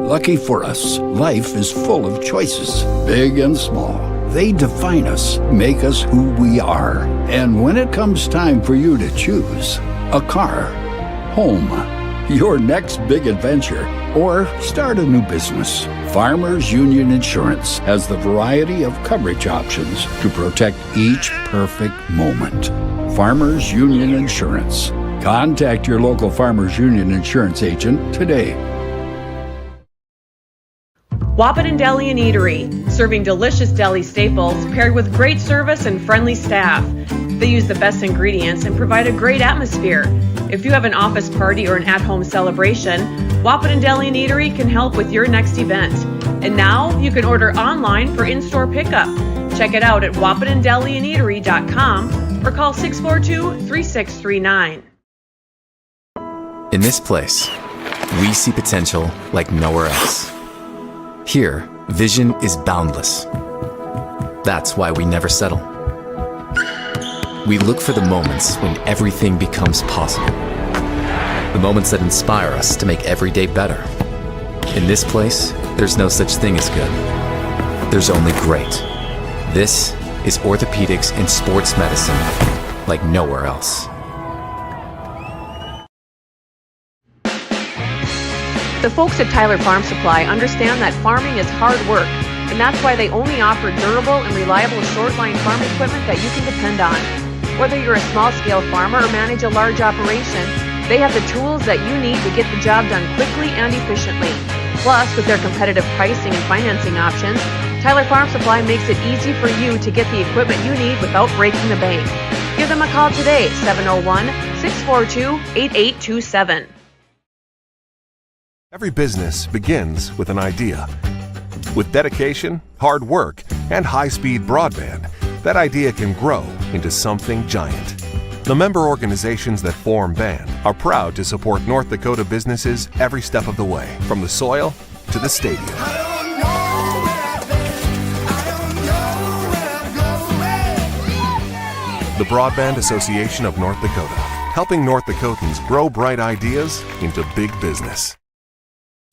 Lucky for us, life is full of choices, big and small. They define us, make us who we are. And when it comes time for you to choose, a car, home, your next big adventure, or start a new business, Farmers Union Insurance has the variety of coverage options to protect each perfect moment. Farmers Union Insurance. Contact your local Farmers Union Insurance agent today. Wahpeton Deli and Eatery, serving delicious deli staples paired with great service and friendly staff. They use the best ingredients and provide a great atmosphere. If you have an office party or an at-home celebration, Wahpeton Deli and Eatery can help with your next event. And now you can order online for in-store pickup. Check it out at wahpetondeliandeatery.com or call 642-3639. In this place, we see potential like nowhere else. Here, vision is boundless. That's why we never settle. We look for the moments when everything becomes possible. The moments that inspire us to make every day better. In this place, there's no such thing as good. There's only great. This is orthopedics and sports medicine like nowhere else. The folks at Tyler Farm Supply understand that farming is hard work, and that's why they only offer durable and reliable short-line farm equipment that you can depend on. Whether you're a small-scale farmer or manage a large operation, they have the tools that you need to get the job done quickly and efficiently. Plus, with their competitive pricing and financing options, Tyler Farm Supply makes it easy for you to get the equipment you need without breaking the bank. Give them a call today, 701-642-8827. Every business begins with an idea. With dedication, hard work, and high-speed broadband, that idea can grow into something giant. The member organizations that form BAND are proud to support North Dakota businesses every step of the way, from the soil to the stadium. The Broadband Association of North Dakota, helping North Dakotans grow bright ideas into big business.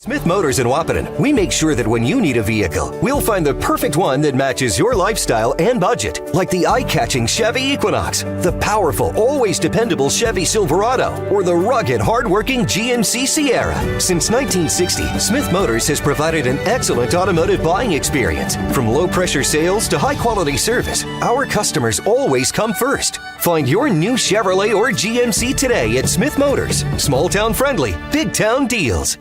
Smith Motors in Wahpeton, we make sure that when you need a vehicle, we'll find the perfect one that matches your lifestyle and budget. Like the eye-catching Chevy Equinox, the powerful, always dependable Chevy Silverado, or the rugged, hard-working GMC Sierra. Since 1960, Smith Motors has provided an excellent automotive buying experience. From low-pressure sales to high-quality service, our customers always come first. Find your new Chevrolet or GMC today at Smith Motors. Small-town friendly, big-town deals.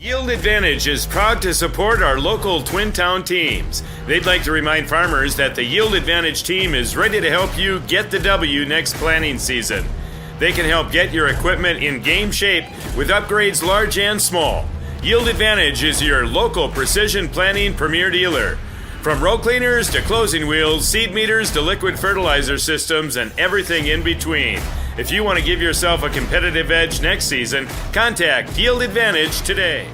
Yield Advantage is proud to support our local Twin Town teams. They'd like to remind farmers that the Yield Advantage team is ready to help you get the W next planting season. They can help get your equipment in game shape with upgrades large and small. Yield Advantage is your local precision planting premier dealer. From row cleaners to closing wheels, seed meters to liquid fertilizer systems, and everything in between. If you want to give yourself a competitive edge next season, contact Yield Advantage today.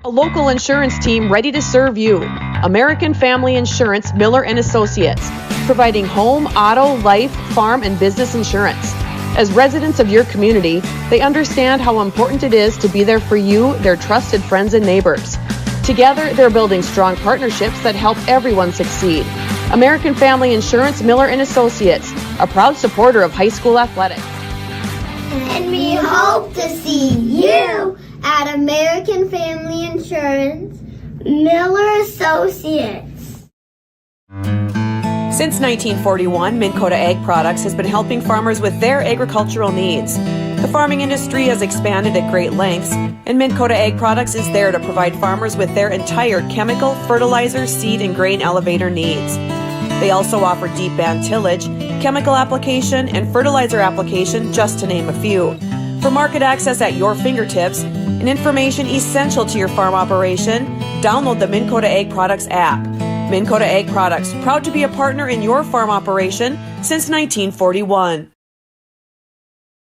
A local insurance team ready to serve you. American Family Insurance, Miller & Associates, providing home, auto, life, farm, and business insurance. As residents of your community, they understand how important it is to be there for you, their trusted friends and neighbors. Together, they're building strong partnerships that help everyone succeed. American Family Insurance, Miller & Associates, a proud supporter of high school athletics. And we hope to see you at American Family Insurance, Miller Associates. Since 1941, Minn Kota Ag Products has been helping farmers with their agricultural needs. The farming industry has expanded at great lengths, and Minn Kota Ag Products is there to provide farmers with their entire chemical, fertilizer, seed, and grain elevator needs. They also offer deep band tillage, chemical application, and fertilizer application, just to name a few. For market access at your fingertips and information essential to your farm operation, download the Minn Kota Ag Products app. Minn Kota Ag Products, proud to be a partner in your farm operation since 1941.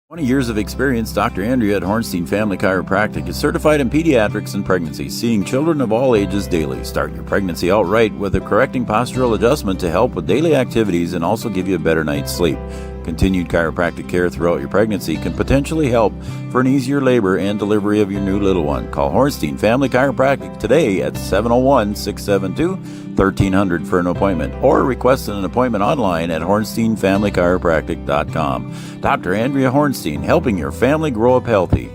20 years of experience, Dr. Andrea at Hornstein Family Chiropractic is certified in pediatrics and pregnancy, seeing children of all ages daily. Start your pregnancy out right with a correcting postural adjustment to help with daily activities and also give you a better night's sleep. Continued chiropractic care throughout your pregnancy can potentially help for an easier labor and delivery of your new little one. Call Hornstein Family Chiropractic today at 701-672-1300 for an appointment, or request an appointment online at hornsteinfamilychiropractic.com. Dr. Andrea Hornstein, helping your family grow up healthy.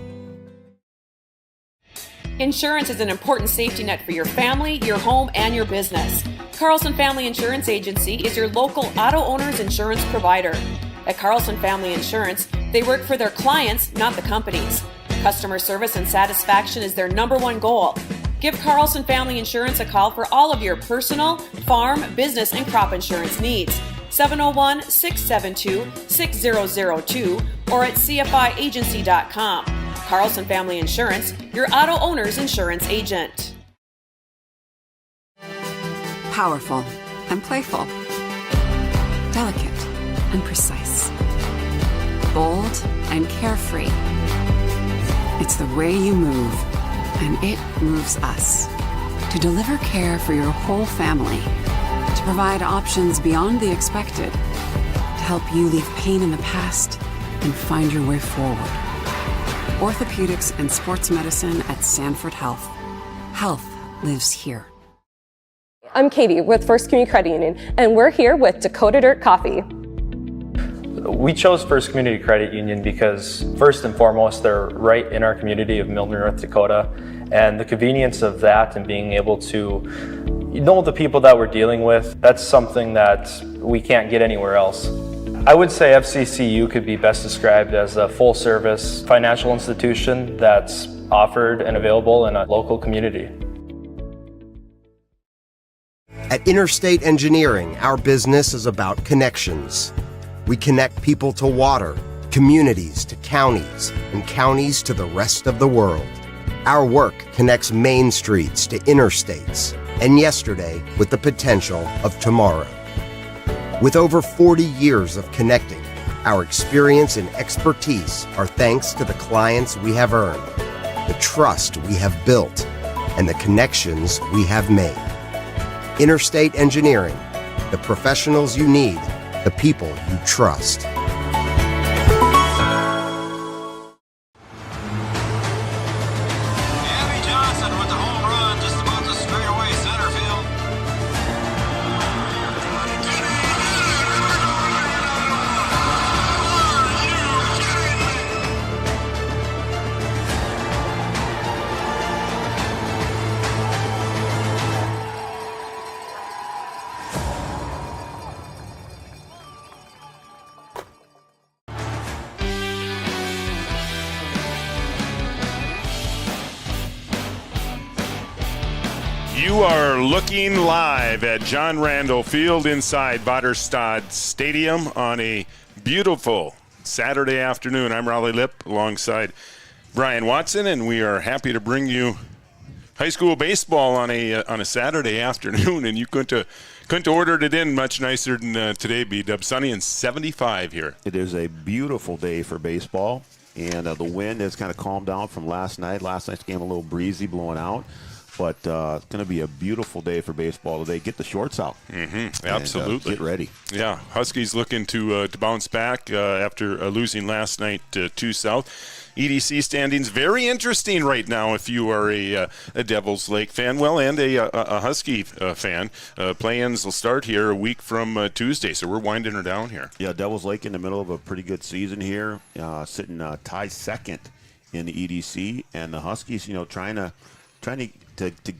Insurance is an important safety net for your family, your home, and your business. Carlson Family Insurance Agency is your local auto owner's insurance provider. At Carlson Family Insurance, they work for their clients, not the companies. Customer service and satisfaction is their number one goal. Give Carlson Family Insurance a call for all of your personal, farm, business, and crop insurance needs. 701-672-6002 or at cfiagency.com. Carlson Family Insurance, your auto owner's insurance agent. Powerful and playful. Delicate and precise. Bold and carefree. It's the way you move, and it moves us. To deliver care for your whole family. To provide options beyond the expected. To help you leave pain in the past and find your way forward. Orthopedics and sports medicine at Sanford Health. Health lives here. I'm Katie with First Community Credit Union, and we're here with Dakota Dirt Coffee. We chose First Community Credit Union because, first and foremost, they're right in our community of Milner, North Dakota, and the convenience of that and being able to know the people that we're dealing with, that's something that we can't get anywhere else. I would say FCCU could be best described as a full-service financial institution that's offered and available in a local community. At Interstate Engineering, our business is about connections. We connect people to water, communities to counties, and counties to the rest of the world. Our work connects main streets to interstates, and yesterday with the potential of tomorrow. With over 40 years of connecting, our experience and expertise are thanks to the clients we have earned, the trust we have built, and the connections we have made. Interstate Engineering, the professionals you need, the people you trust. You are looking live at John Randall Field inside Waterstad Stadium on a beautiful Saturday afternoon. I'm Raleigh Lipp alongside Brian Watson, and we are happy to bring you high school baseball on a Saturday afternoon. And you couldn't have ordered it in much nicer than today, B-Dub. Sunny and 75 here. It is a beautiful day for baseball, and the wind has kind of calmed down from last night. Last night's game a little breezy blowing out. But it's going to be a beautiful day for baseball today. Get the shorts out. Mm-hmm. Absolutely. Get ready. Yeah, Huskies looking to bounce back after losing last night to South. EDC standings very interesting right now if you are a Devils Lake fan, well, and a Husky fan. Play-ins will start here a week from Tuesday, so we're winding her down here. Yeah, Devils Lake in the middle of a pretty good season here, sitting tied second in the EDC, and the Huskies, trying to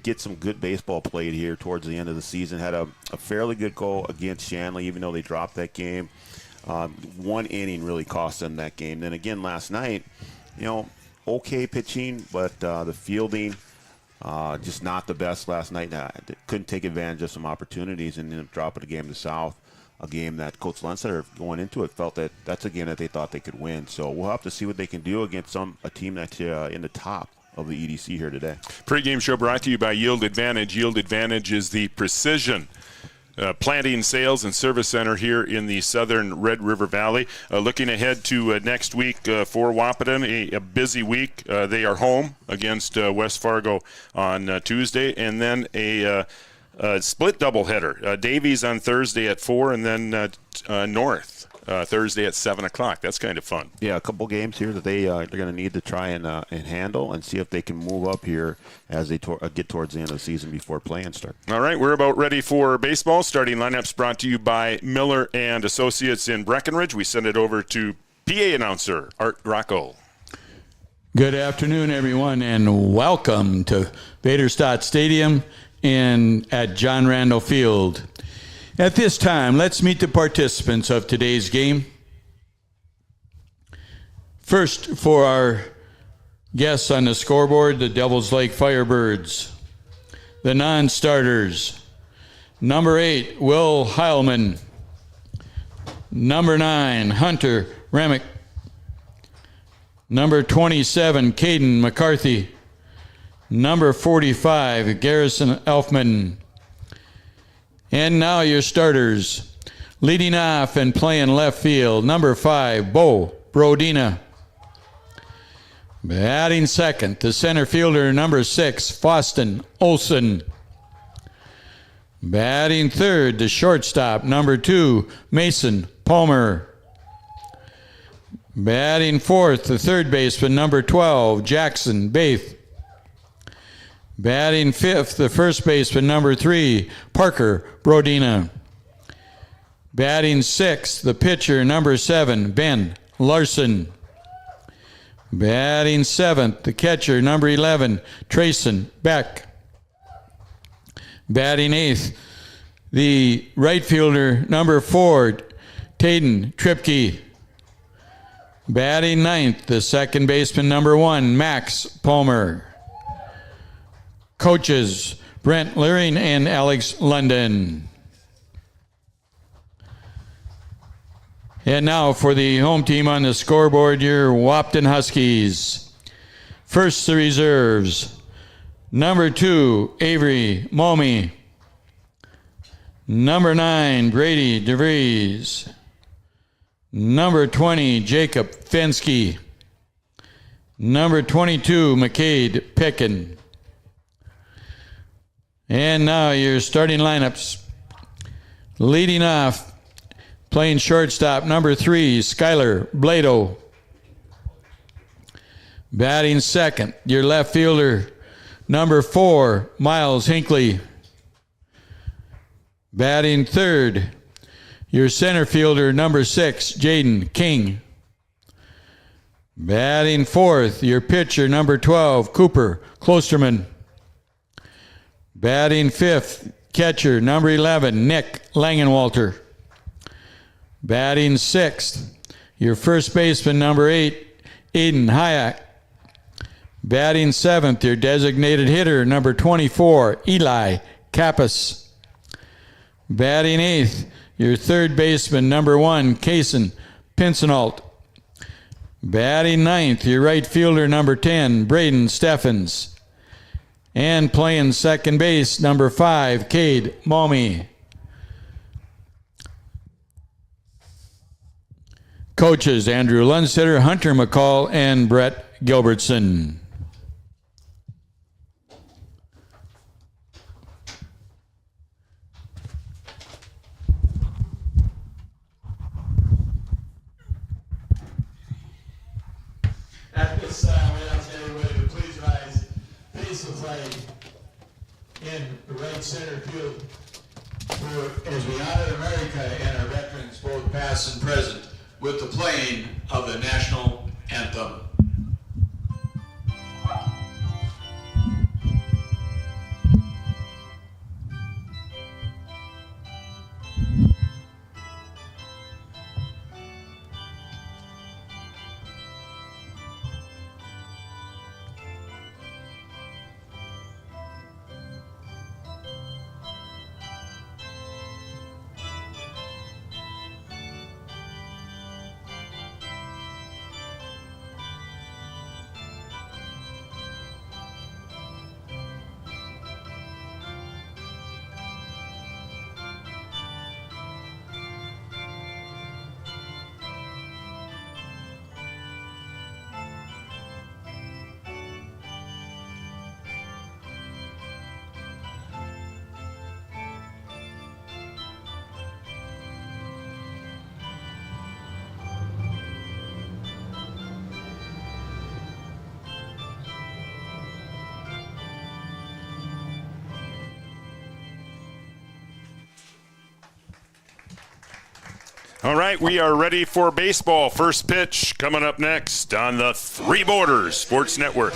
get some good baseball played here towards the end of the season. Had a fairly good goal against Shanley, even though they dropped that game. One inning really cost them that game. Then again last night, okay pitching, but the fielding just not the best last night. Couldn't take advantage of some opportunities and ended up dropping the game to South. a game that Coach Lundstetter going into it felt that that's a game that they thought they could win. So we'll have to see what they can do against a team that's in the top of the EDC here today. Pre-game show brought to you by Yield Advantage. Yield Advantage is the precision planting, sales, and service center here in the southern Red River Valley. Looking ahead to next week for Wahpeton, a busy week. They are home against West Fargo on Tuesday, and then a split doubleheader. Davies on Thursday at 4, and then North Thursday at 7 o'clock. That's kind of fun. Yeah, a couple games here that they're going to need to try and handle and see if they can move up here as they get towards the end of the season before play-in start. All right, we're about ready for baseball. Starting lineups brought to you by Miller and Associates in Breckenridge. We send it over to PA announcer Art Rocco. Good afternoon, everyone, and welcome to Vaderstad Stadium at John Randall Field. At this time, let's meet the participants of today's game. First, for our guests on the scoreboard, the Devils Lake Firebirds. The non-starters, number 8, Will Heilman. Number 9, Hunter Remick. Number 27, Caden McCarthy. Number 45, Garrison Elfman. And now your starters. Leading off and playing left field, number 5, Bo Brodina. Batting second, the center fielder, number 6, Foston Olson. Batting third, the shortstop, number 2, Mason Palmer. Batting fourth, the third baseman, number 12, Jackson Baith. Batting fifth, the first baseman, number 3, Parker Brodina. Batting sixth, the pitcher, number 7, Ben Larson. Batting seventh, the catcher, number 11, Trayson Beck. Batting eighth, the right fielder, number 4, Tayden Tripke. Batting ninth, the second baseman, number 1, Max Palmer. Coaches, Brent Leering and Alex London. And now for the home team on the scoreboard, your Wahpeton Huskies. First, the reserves. Number 2, Avery Momi. Number 9, Brady DeVries. Number 20, Jacob Fensky. Number 22, McCade Pickin. And now your starting lineups. Leading off, playing shortstop, number 3, Skylar Blado. Batting second, your left fielder, number 4, Miles Hinckley. Batting third, your center fielder, number 6, Jaden King. Batting fourth, your pitcher, number 12, Cooper Klosterman. Batting fifth, catcher, number 11, Nick Langenwalter. Batting sixth, your first baseman, number 8, Aiden Hayek. Batting seventh, your designated hitter, number 24, Eli Kappas. Batting eighth, your third baseman, number 1, Kason Pinsenalt. Batting ninth, your right fielder, number 10, Braden Steffens. And playing second base, number 5, Cade Momi. Coaches, Andrew Lundstetter, Hunter McCall, and Brett Gilbertson. At this time, we ask everybody to please rise, face the flag in the right center field as we honor America and our veterans, both past and present, with the playing of the national anthem. All right, we are ready for baseball. First pitch coming up next on the Three Borders Sports Network.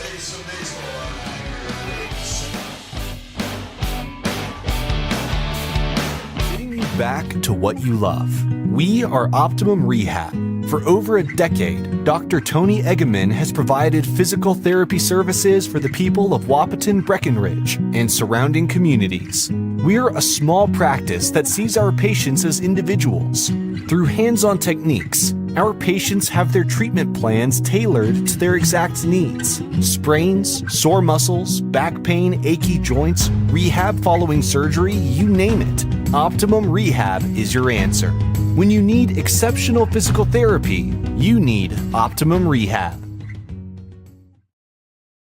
Getting you back to what you love. We are Optimum Rehab. For over a decade, Dr. Tony Eggeman has provided physical therapy services for the people of Wahpeton, Breckenridge, and surrounding communities. We're a small practice that sees our patients as individuals. Through hands-on techniques, our patients have their treatment plans tailored to their exact needs. Sprains, sore muscles, back pain, achy joints, rehab following surgery, you name it. Optimum Rehab is your answer. When you need exceptional physical therapy, you need Optimum Rehab.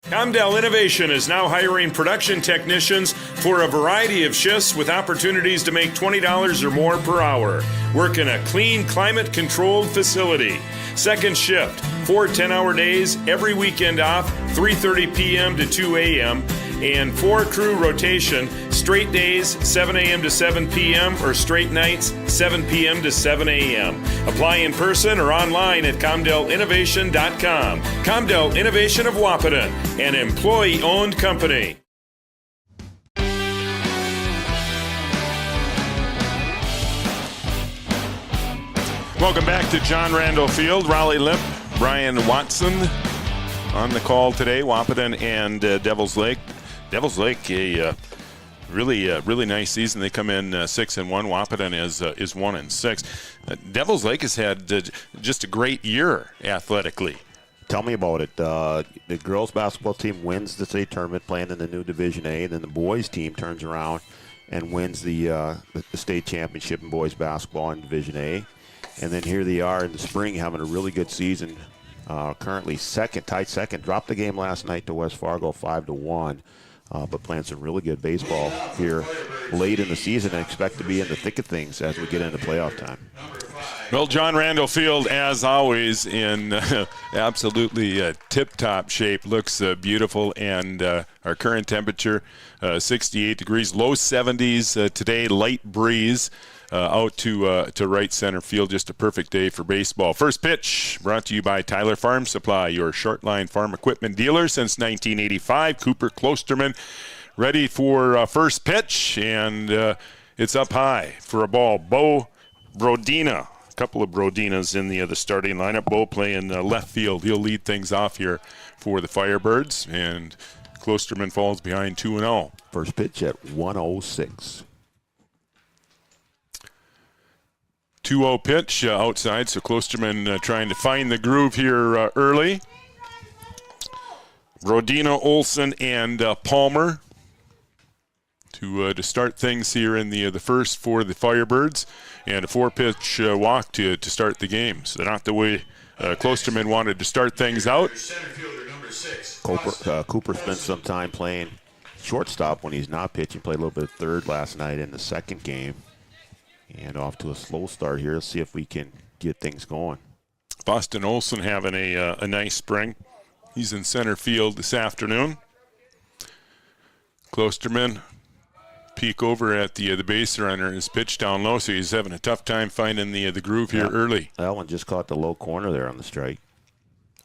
Comdell Innovation is now hiring production technicians for a variety of shifts with opportunities to make $20 or more per hour. Work in a clean, climate-controlled facility. Second shift, 4 10-hour days, every weekend off, 3:30 p.m. to 2 a.m., and 4-crew rotation, straight days, 7 a.m. to 7 p.m., or straight nights, 7 p.m. to 7 a.m. Apply in person or online at ComdellInnovation.com. Comdell Innovation of Wahpeton, an employee-owned company. Welcome back to John Randall Field. Raleigh Limp, Brian Watson on the call today. Wahpeton and Devils Lake. Devils Lake, a really nice season. They come in 6-1. Wahpeton is 1-6. Devils Lake has had just a great year athletically. Tell me about it. The girls basketball team wins the state tournament, playing in the new Division A. Then the boys team turns around and wins the state championship in boys basketball in Division A. And then here they are in the spring having a really good season. Currently tied second. Dropped the game last night to West Fargo 5-1. But playing some really good baseball here late in the season and expect to be in the thick of things as we get into playoff time. Well, John Randall Field, as always, in absolutely tip-top shape. Looks beautiful, and our current temperature, 68 degrees, low 70s today, light breeze. Out to right center field. Just a perfect day for baseball. First pitch brought to you by Tyler Farm Supply, your short line farm equipment dealer since 1985. Cooper Klosterman ready for first pitch, and it's up high for a ball. Bo Brodina, a couple of Brodinas in the starting lineup. Bo playing left field. He'll lead things off here for the Firebirds, and Klosterman falls behind 2-0. First pitch at 1:06. 2-0 pitch outside, so Klosterman trying to find the groove here early. Rodina, Olsen, and Palmer to start things here in the first for the Firebirds, and a 4-pitch walk to start the game. So not the way Klosterman wanted to start things out. Cooper spent some time playing shortstop when he's not pitching. Played a little bit of third last night in the second game. And off to a slow start here. Let's see if we can get things going. Boston Olsen having a nice spring. He's in center field this afternoon. Klosterman peek over at the base runner. His pitch down low, so he's having a tough time finding the groove here early. That one just caught the low corner there on the strike.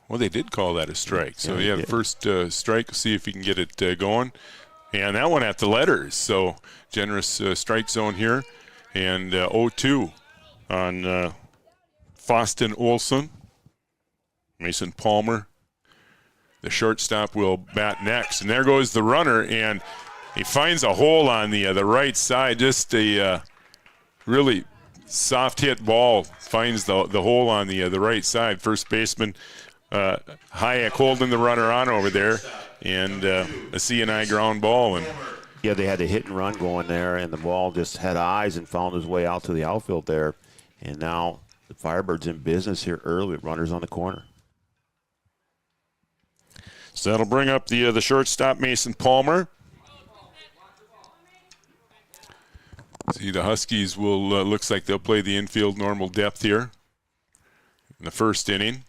Well, they did call that a strike. So the first strike. See if he can get it going. And that one at the letters. So generous strike zone here. And 0-2 on Foston Olsen. Mason Palmer, the shortstop, will bat next. And there goes the runner, and he finds a hole on the right side. Just a really soft hit ball finds the hole on the right side. First baseman Hayek holding the runner on over there, and a C&I ground ball. And yeah, they had a hit and run going there, and the ball just had eyes and found his way out to the outfield there. And now the Firebirds in business here early with runners on the corner. So that'll bring up the shortstop, Mason Palmer. See, the Huskies will looks like they'll play the infield normal depth here in the first inning.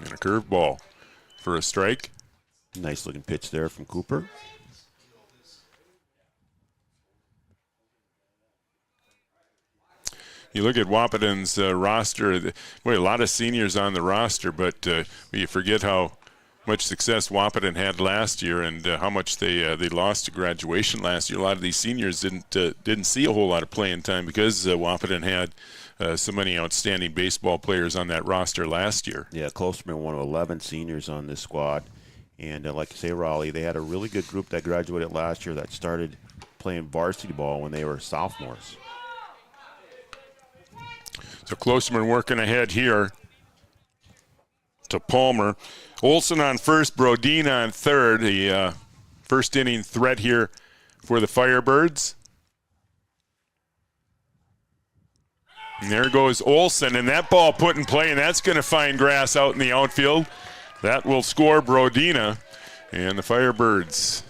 And a curveball for a strike. Nice looking pitch there from Cooper. You look at Wahpeton's roster, boy, a lot of seniors on the roster, but you forget how much success Wahpeton had last year and how much they lost to graduation last year. A lot of these seniors didn't see a whole lot of playing time because Wahpeton had so many outstanding baseball players on that roster last year. Yeah, Klosterman, one of 11 seniors on this squad. And like you say, Raleigh, they had a really good group that graduated last year that started playing varsity ball when they were sophomores. So Klosterman working ahead here to Palmer. Olson on first, Brodina on third. The first inning threat here for the Firebirds. And there goes Olson, and that ball put in play, and that's going to find grass out in the outfield. That will score Brodina, and the Firebirds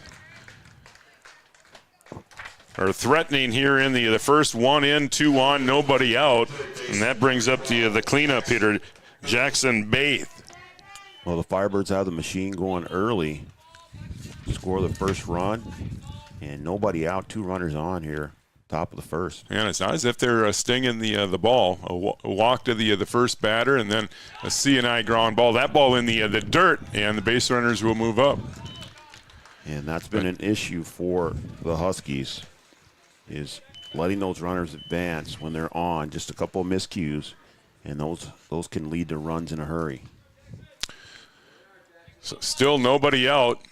are threatening here in the first. 1 in, 2 on, nobody out, and that brings up the cleanup hitter, Jackson Baith. Well, the Firebirds have the machine going early, score the first run, and nobody out, 2 runners on here, top of the first. And it's not as if they're stinging the ball. A walk to the first batter, and then a C&I ground ball. That ball in the dirt, and the base runners will move up. And that's been an issue for the Huskies, is letting those runners advance when they're on. Just a couple of miscues, and those can lead to runs in a hurry. So still nobody out,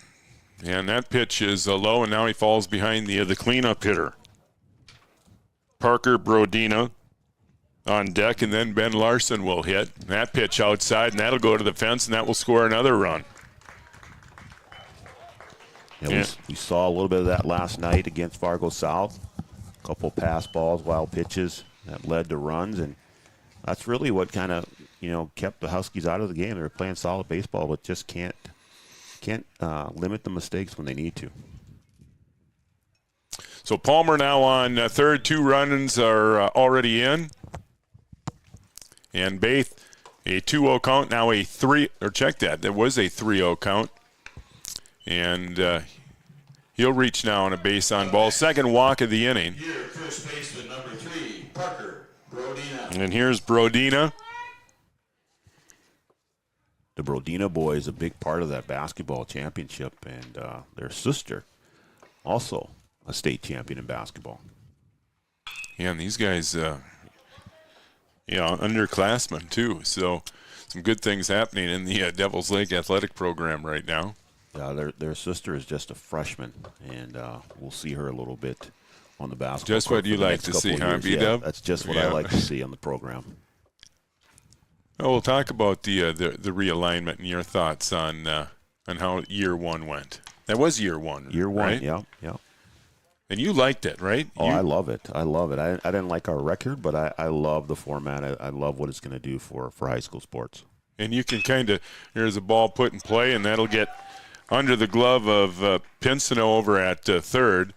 and that pitch is low, and now he falls behind the cleanup hitter. Parker Brodina on deck, and then Ben Larson will hit. That pitch outside, and that'll go to the fence, and that will score another run. Yeah, we saw a little bit of that last night against Fargo South. A couple pass balls, wild pitches that led to runs, and that's really what kind of kept the Huskies out of the game. They were playing solid baseball, but just can't limit the mistakes when they need to. So Palmer now on third. 2 runs are already in. And Baith, a 2-0 count, now a 3, or check that. There was a 3-0 count. And he'll reach now on a base on ball. Second walk of the inning. Here, first baseman number 3, Parker Brodina. And here's Brodina. The Brodina boys, a big part of that basketball championship, and their sister also a state champion in basketball. Yeah, and these guys, underclassmen too. So some good things happening in the Devils Lake athletic program right now. Their sister is just a freshman, and we'll see her a little bit on the basketball. Just what you like to see, huh, B-Dub? That's just what I like to see on the program. Oh, we'll talk about the realignment and your thoughts on how year 1 went. That was year 1. Year 1, right? yeah. And you liked it, right? I love it. I didn't like our record, but I love the format. I love what it's going to do for high school sports. And you can here's a ball put in play, and that'll get under the glove of Pinsino over at third.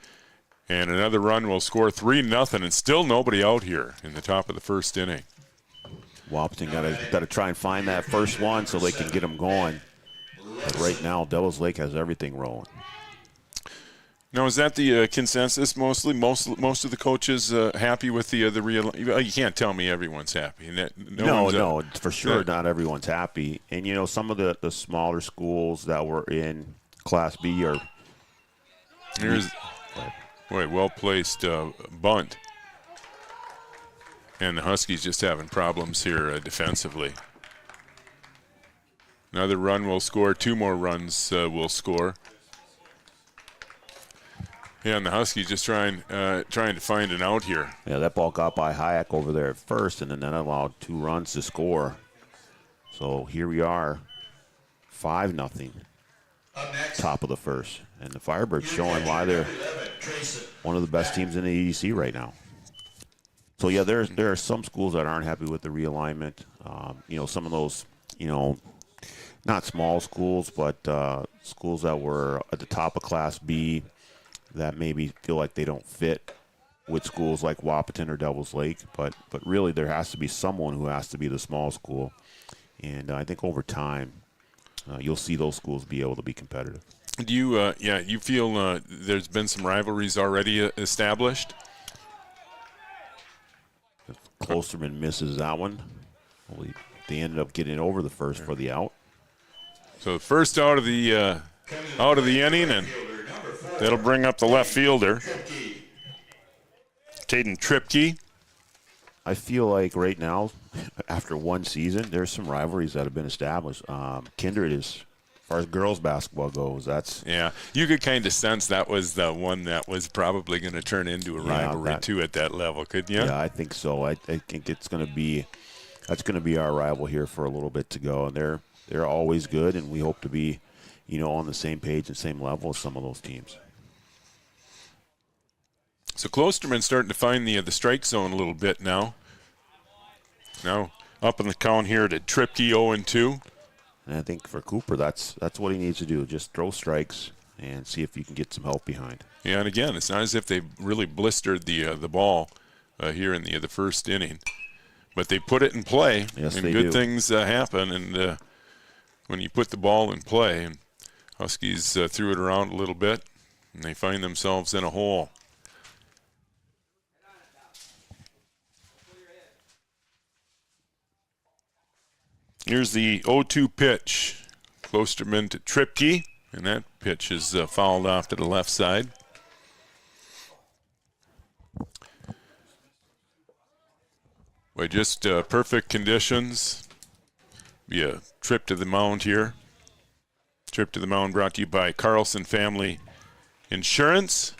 And another run will score 3-0, and still nobody out here in the top of the first inning. Wahpeton got to try and find that first one so they can get them going. But right now, Devils Lake has everything rolling. Now, is that the consensus mostly? Most of the coaches happy with the real? You can't tell me everyone's happy. No, for sure not everyone's happy. And, some of the smaller schools that were in Class B are – Here's well-placed bunt. And the Huskies just having problems here defensively. Another run will score. 2 more runs will score. Yeah, and the Huskies just trying to find an out here. Yeah, that ball got by Hayek over there at first, and then that allowed 2 runs to score. So here we are, 5-0, top of the first. And the Firebirds showing why they're one of the best teams in the EDC right now. So, yeah, there are some schools that aren't happy with the realignment. Some of those, not small schools, but schools that were at the top of Class B that maybe feel like they don't fit with schools like Wahpeton or Devils Lake. But really there has to be someone who has to be the small school. And I think over time you'll see those schools be able to be competitive. Do you, you feel there's been some rivalries already established? Klosterman misses that one. Well, they ended up getting over the first for the out. So first out of the inning, and that'll bring up the left fielder, Taden Tripke. I feel like right now, after one season, there's some rivalries that have been established. Kindred is, as far as girls basketball goes, that's... Yeah, you could kind of sense that was the one that was probably going to turn into a rivalry, too, at that level, couldn't you? Yeah, I think so. I think it's going to be... That's going to be our rival here for a little bit to go. And they're always good, and we hope to be, on the same page and same level as some of those teams. So Klosterman's starting to find the strike zone a little bit now. Now up in the count here to Tripke 0-2. And I think for Cooper, that's what he needs to do. Just throw strikes and see if you can get some help behind. Yeah, and again, it's not as if they really blistered the ball here in the first inning. But they put it in play, yes, and they good do. things happen. And when you put the ball in play, and Huskies threw it around a little bit, and they find themselves in a hole. Here's the 0-2 pitch. Klosterman to Tripke, and that pitch is fouled off to the left side. By just perfect conditions. Be a trip to the mound here. Trip to the mound brought to you by Carlson Family Insurance.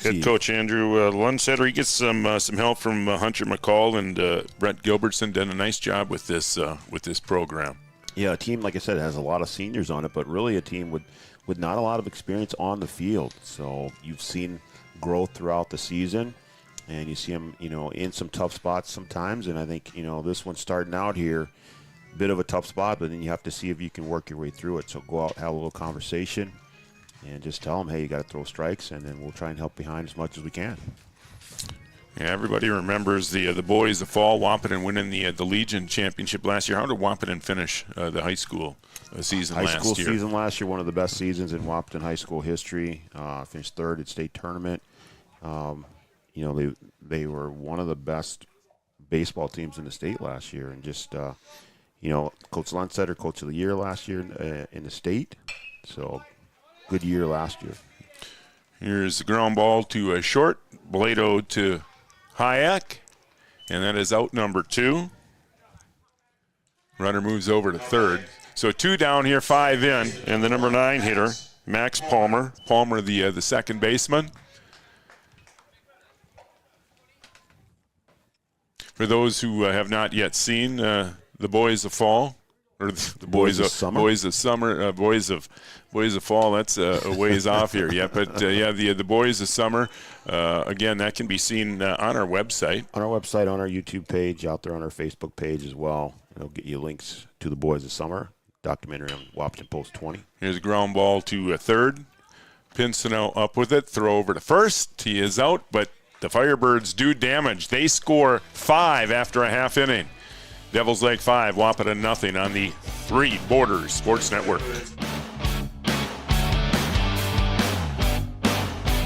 Head coach Andrew Lundstetter, he gets some help from Hunter McCall and Brett Gilbertson. Done a nice job with this program. Yeah, a team, like I said, has a lot of seniors on it, but really a team with not a lot of experience on the field. So you've seen growth throughout the season, and you see them, in some tough spots sometimes. And I think, this one starting out here, bit of a tough spot, but then you have to see if you can work your way through it. So go out, have a little conversation, and just tell them, hey, you got to throw strikes, and then we'll try and help behind as much as we can. Yeah, everybody remembers the boys, the fall, Wahpeton winning the Legion Championship last year. How did Wahpeton finish the high school season last year? High school season last year, one of the best seasons in Wahpeton high school history. Finished third at state tournament. They were one of the best baseball teams in the state last year, and just Coach Lundstetter, Coach of the Year last year in the state. So good year last year. Here's the ground ball to a short, Blado to Hayek, and that is out number 2. Runner moves over to third. So 2 down here, 5 in, and the number 9 hitter, Max Palmer. Palmer, the second baseman. For those who have not yet seen the Boys of Fall, or the Boys of Summer, Boys of Summer, Boys of Fall. That's a ways off here. Yeah, but the Boys of Summer. Again, that can be seen on our website. On our website, on our YouTube page, out there on our Facebook page as well. It'll get you links to the Boys of Summer documentary on Wahpeton Post 20. Here's a ground ball to third. Pincinel up with it. Throw over to first. He is out, but the Firebirds do damage. They score 5 after a half inning. Devils Lake 5, Wahpeton nothing on the Three Borders Sports Network.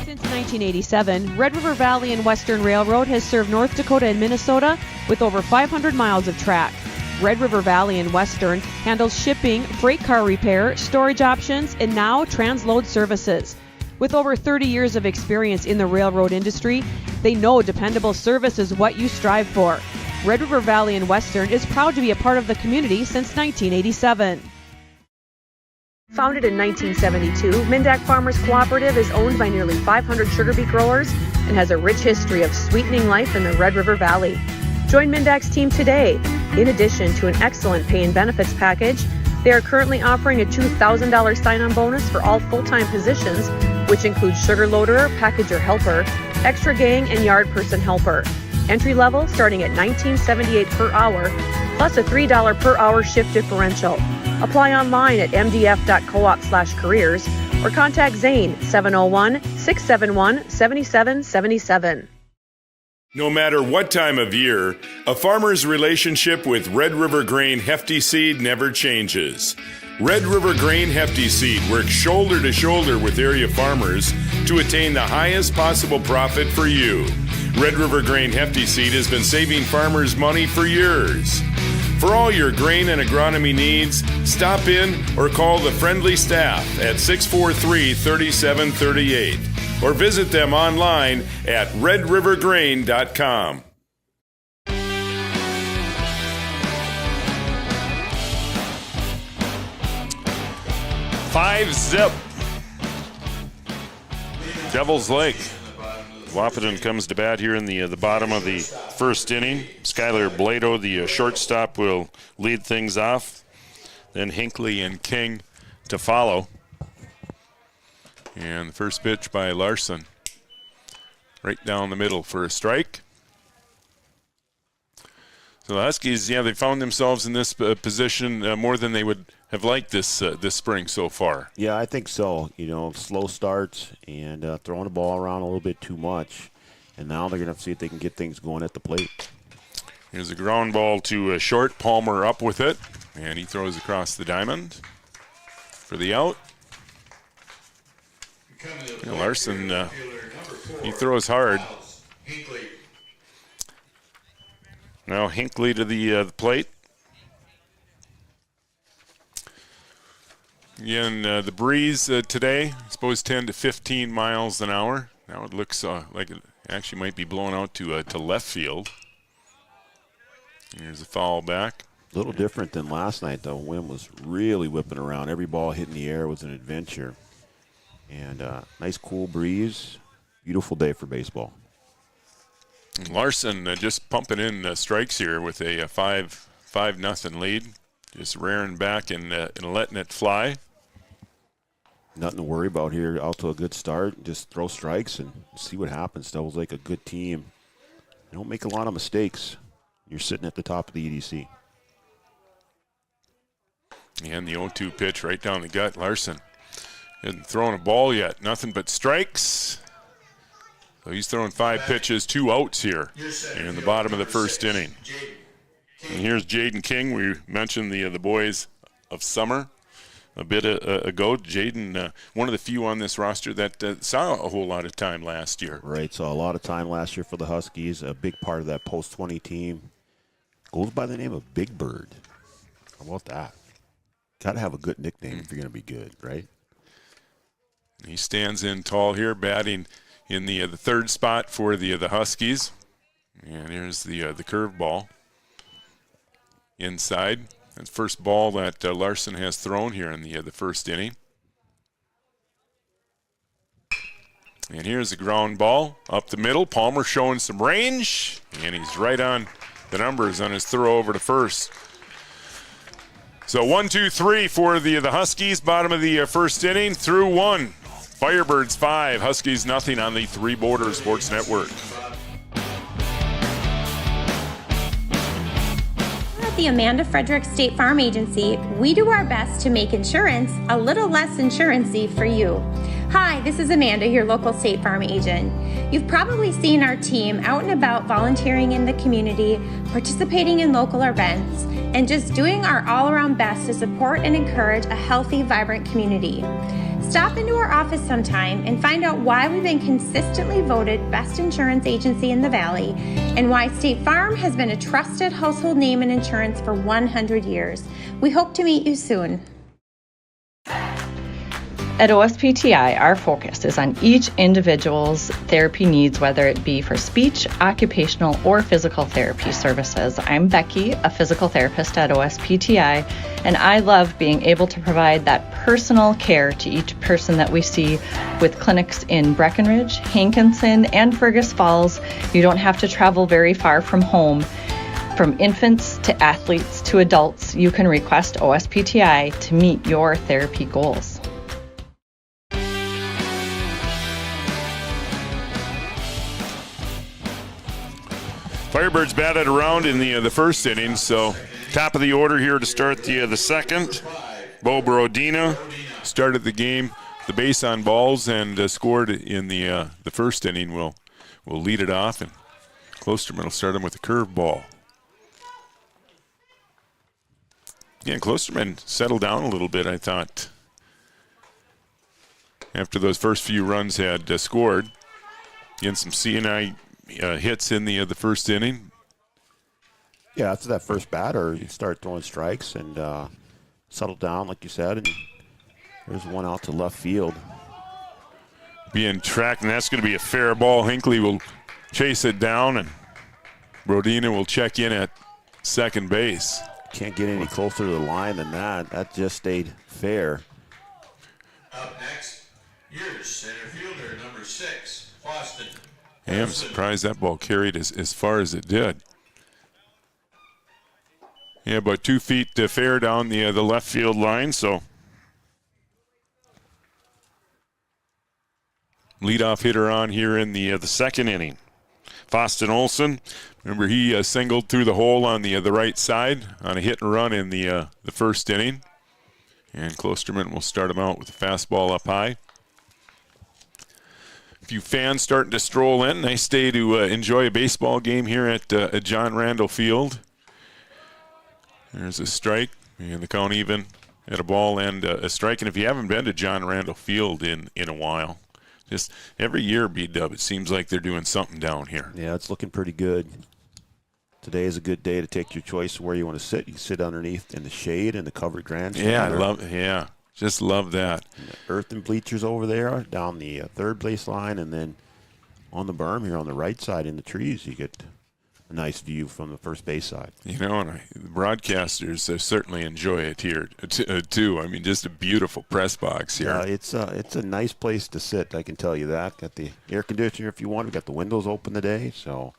Since 1987, Red River Valley and Western Railroad has served North Dakota and Minnesota with over 500 miles of track. Red River Valley and Western handles shipping, freight car repair, storage options, and now transload services. With over 30 years of experience in the railroad industry, they know dependable service is what you strive for. Red River Valley and Western is proud to be a part of the community since 1987. Founded in 1972, Mindak Farmers Cooperative is owned by nearly 500 sugar beet growers and has a rich history of sweetening life in the Red River Valley. Join Mindak's team today. In addition to an excellent pay and benefits package, they are currently offering a $2,000 sign-on bonus for all full-time positions, which includes sugar loader, packager helper, extra gang, and yard person helper. Entry level starting at $19.78 per hour, plus a $3 per hour shift differential. Apply online at mdf.coop/careers or contact Zane 701-671-7777. No matter what time of year, a farmer's relationship with Red River Grain Hefty Seed never changes. Red River Grain Hefty Seed works shoulder to shoulder with area farmers to attain the highest possible profit for you. Red River Grain Hefty Seed has been saving farmers money for years. For all your grain and agronomy needs, stop in or call the friendly staff at 643-3738 or visit them online at redrivergrain.com. 5-zip. Devil's Lake. Wahpeton comes to bat here in the bottom of the first inning. Skylar Blado, the shortstop, will lead things off. Then Hinckley and King to follow. And the first pitch by Larson. Right down the middle for a strike. So the Huskies, they found themselves in this position more than they would have liked this spring so far. Yeah, I think so. Slow starts and throwing the ball around a little bit too much. And now they're going to have to see if they can get things going at the plate. Here's a ground ball to short. Palmer up with it. And he throws across the diamond for the out. Larson, he throws hard. Now Hinckley to the plate. Again, the breeze today, I suppose 10 to 15 miles an hour. Now it looks like it actually might be blown out to left field. Here's a foul back. A little different than last night, though. Wind was really whipping around. Every ball hitting the air was an adventure. And nice cool breeze. Beautiful day for baseball. Larson just pumping in strikes here with a 5-0 lead. Just rearing back and letting it fly. Nothing to worry about here. Out to a good start. Just throw strikes and see what happens. Devil's Lake a good team. They don't make a lot of mistakes. You're sitting at the top of the EDC. And the 0-2 pitch right down the gut. Larson hasn't thrown a ball yet. Nothing but strikes. So he's throwing 5 pitches, 2 outs here in the bottom of the first inning. And here's Jaden King. We mentioned the boys of summer a bit ago. Jaden, one of the few on this roster that saw a whole lot of time last year. Right, saw a lot of time last year for the Huskies. A big part of that post-20 team. Goes by the name of Big Bird. How about that? Got to have a good nickname if you're going to be good, right? He stands in tall here, batting in the third spot for the Huskies. And here's the curveball inside. That's the first ball that Larson has thrown here in the first inning. And here's the ground ball up the middle. Palmer showing some range, and he's right on the numbers on his throw over to first. So 1-2-3 for the Huskies, bottom of the first inning, through 1. Firebirds 5, Huskies nothing on the Three Borders Sports Network. At the Amanda Frederick State Farm Agency, we do our best to make insurance a little less insurance-y for you. Hi, this is Amanda, your local State Farm agent. You've probably seen our team out and about volunteering in the community, participating in local events, and just doing our all-around best to support and encourage a healthy, vibrant community. Stop into our office sometime and find out why we've been consistently voted best insurance agency in the Valley and why State Farm has been a trusted household name in insurance for 100 years. We hope to meet you soon. At OSPTI, our focus is on each individual's therapy needs, whether it be for speech, occupational, or physical therapy services. I'm Becky, a physical therapist at OSPTI, and I love being able to provide that personal care to each person that we see with clinics in Breckenridge, Hankinson, and Fergus Falls. You don't have to travel very far from home. From infants to athletes to adults, you can request OSPTI to meet your therapy goals. Firebirds batted around in the first inning, so top of the order here to start the second. Bo Borodina started the game, the base on balls, and scored in the first inning. We'll lead it off, and Klosterman will start him with a curveball. Yeah, Klosterman settled down a little bit, I thought, after those first few runs had scored. Again, some CNI hits in the first inning. Yeah, after that first batter, you start throwing strikes and settle down, like you said, and there's one out to left field. Being tracked, and that's going to be a fair ball. Hinckley will chase it down, and Brodina will check in at second base. Can't get any closer to the line than that. That just stayed fair. Up next, your center fielder, number 6, Boston. Yeah, I'm surprised that ball carried as far as it did. Yeah, about 2 feet fair down the left field line, so leadoff hitter on here in the second inning. Foston Olson, remember he singled through the hole on the right side on a hit and run in the first inning. And Klosterman will start him out with a fastball up high. A few fans starting to stroll in. Nice day to enjoy a baseball game here at John Randall Field. There's a strike, and the count even at a ball and a strike. And if you haven't been to John Randall Field in a while, just every year, B-Dub, it seems like they're doing something down here. Yeah, it's looking pretty good. Today is a good day to take your choice of where you want to sit. You can sit underneath in the shade and the covered grandstand. Yeah, just love that. Earthen bleachers over there down the third base line, and then on the berm here on the right side in the trees, you get a nice view from the first base side. You know, and the broadcasters certainly enjoy it here too. I mean, just a beautiful press box here. Yeah, it's a nice place to sit, I can tell you that. Got the air conditioner if you want. We got the windows open today, so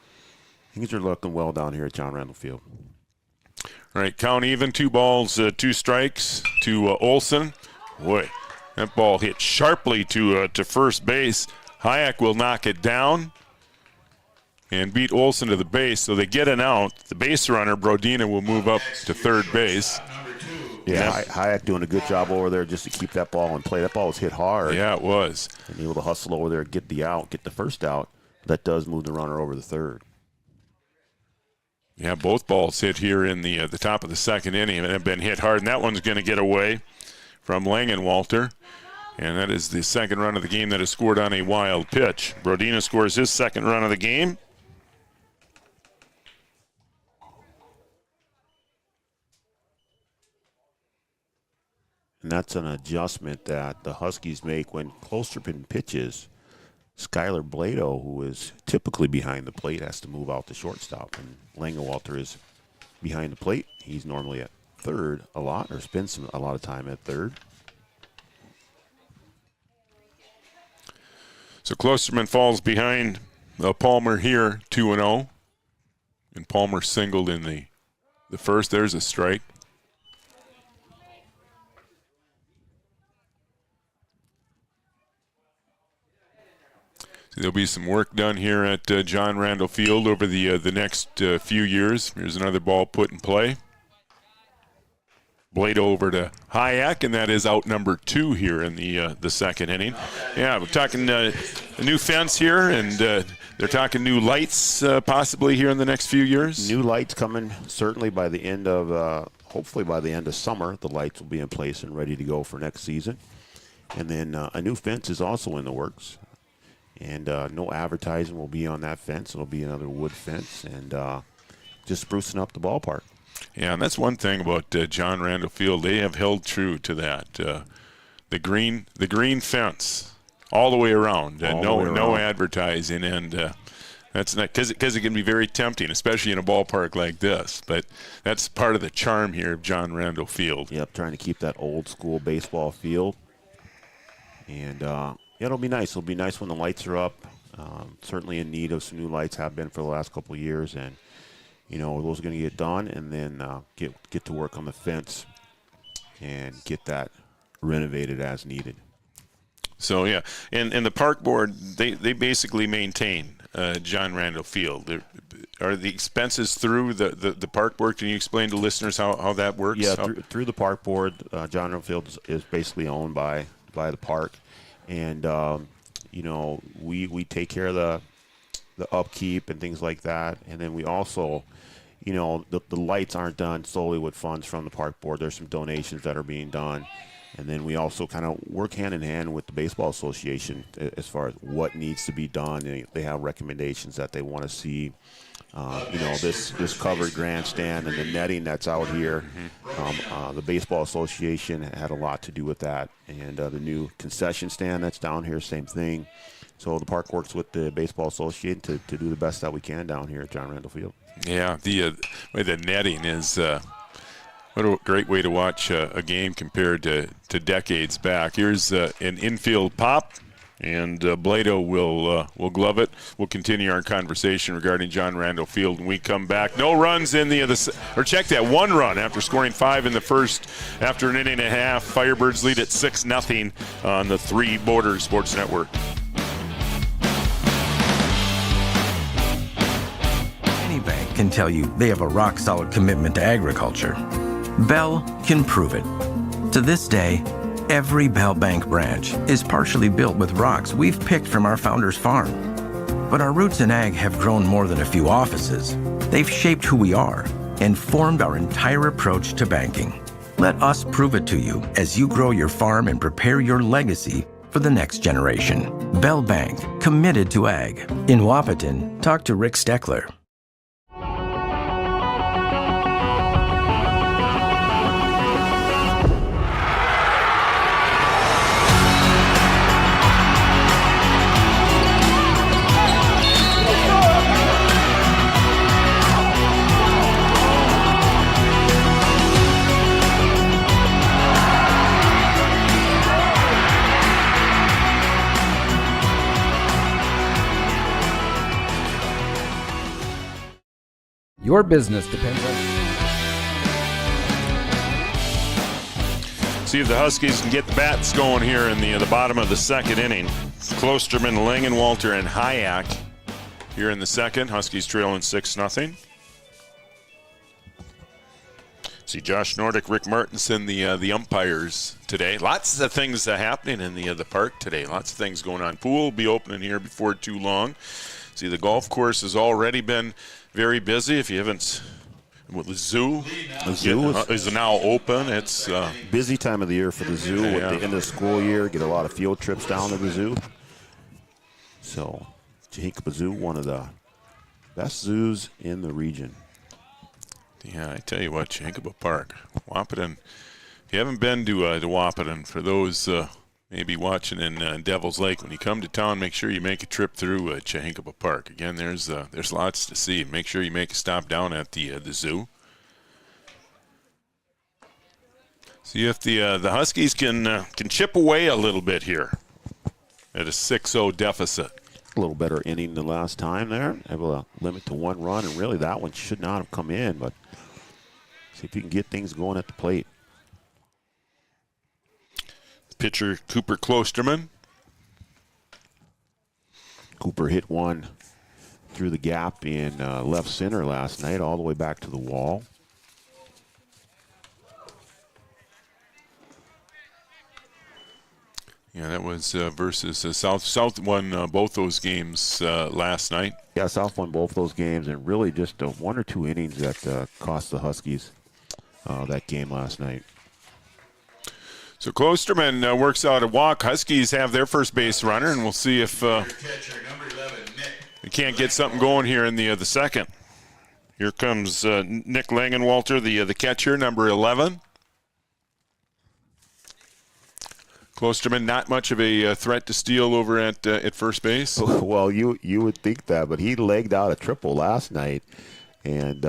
things are looking well down here at John Randall Field. All right, count even, 2 balls, 2 strikes to Olson. Boy, that ball hit sharply to first base. Hayek will knock it down and beat Olson to the base, so they get an out. The base runner, Brodina, will move up to third base. Yeah, Hayek doing a good job over there just to keep that ball in play. That ball was hit hard. Yeah, it was. And able to hustle over there, get the first out. That does move the runner over the third. Yeah, both balls hit here in the top of the second inning and have been hit hard, and that one's going to get away from Langenwalter. And that is the second run of the game that is scored on a wild pitch. Brodina scores his second run of the game. And that's an adjustment that the Huskies make when Klosterman pitches. Skylar Blado, who is typically behind the plate, has to move out to shortstop. And Langenwalter is behind the plate. He's normally at third a lot, or spends a lot of time at third. So Klosterman falls behind Palmer here, 2-0. And Palmer singled in the first. There's a strike. So there'll be some work done here at John Randall Field over the next few years. Here's another ball put in play. Blade over to Hayek, and that is out number 2 here in the second inning. Yeah, we're talking a new fence here, and they're talking new lights possibly here in the next few years. New lights coming certainly by the end of, hopefully by the end of summer. The lights will be in place and ready to go for next season. And then a new fence is also in the works. And no advertising will be on that fence. It'll be another wood fence, and just sprucing up the ballpark. Yeah, and that's one thing about John Randall Field. They have held true to that. The green fence all the way around. No advertising, and that's not because it can be very tempting, especially in a ballpark like this. But that's part of the charm here of John Randall Field. Yep, trying to keep that old school baseball feel. And yeah, it'll be nice. It'll be nice when the lights are up. Certainly in need of some new lights, have been for the last couple of years, and you know those are going to get done, and then get to work on the fence and get that renovated as needed. So yeah, and the park board they basically maintain John Randall Field. Are the expenses through the park board? Can you explain to listeners how that works? Yeah, through the park board, John Randall Field is basically owned by the park. And, you know, we take care of the upkeep and things like that. And then we also, you know, the lights aren't done solely with funds from the park board. There's some donations that are being done. And then we also kind of work hand in hand with the Baseball Association as far as what needs to be done. They have recommendations that they want to see. This covered grandstand and the netting that's out here. The Baseball Association had a lot to do with that. And the new concession stand that's down here, same thing. So the park works with the Baseball Association to do the best that we can down here at John Randall Field. Yeah, the netting is what a great way to watch a game compared to decades back. Here's an infield pop, and Blado will glove it. We'll continue our conversation regarding John Randall Field when we come back. No runs in check that, 1 run after scoring 5 in the first after an inning and a half. Firebirds lead at 6-0 on the 3 Borders Sports Network. Any bank can tell you they have a rock-solid commitment to agriculture. Bell can prove it. To this day, every Bell Bank branch is partially built with rocks we've picked from our founder's farm. But our roots in ag have grown more than a few offices. They've shaped who we are and formed our entire approach to banking. Let us prove it to you as you grow your farm and prepare your legacy for the next generation. Bell Bank, committed to ag. In Wahpeton, talk to Rick Steckler. Your business depends on... See if the Huskies can get the bats going here in the bottom of the second inning. Klosterman, Langenwalter, and Hayek here in the second. Huskies trailing 6-0. See Josh Nordick, Rick Martinson, the umpires today. Lots of things happening in the park today. Lots of things going on. Pool will be opening here before too long. See, the golf course has already been very busy. If you haven't, the zoo is now open. It's busy time of the year for the zoo with the end of the school year. Get a lot of field trips down to the zoo. So, Chahinkapa Zoo, one of the best zoos in the region. Yeah, I tell you what, Chahinkapa Park, Wahpeton. If you haven't been to Wahpeton, for those maybe watching in Devil's Lake, when you come to town, make sure you make a trip through Chahinkapa Park. Again, there's lots to see. Make sure you make a stop down at the zoo. See if the Huskies can chip away a little bit here at a 6-0 deficit. A little better inning than last time there. Able to limit to 1 run, and really that one should not have come in, but see if you can get things going at the plate. Pitcher Cooper Klosterman. Cooper hit one through the gap in left center last night, all the way back to the wall. Yeah, that was versus South. South won both those games last night. Yeah, South won both those games, and really just 1 or 2 innings that cost the Huskies that game last night. So Klosterman works out a walk. Huskies have their first base runner, and we'll see if they can't get something going here in the second. Here comes Nick Langenwalter, the catcher, number 11. Klosterman, not much of a threat to steal over at first base. Well, you would think that, but he legged out a triple last night. And,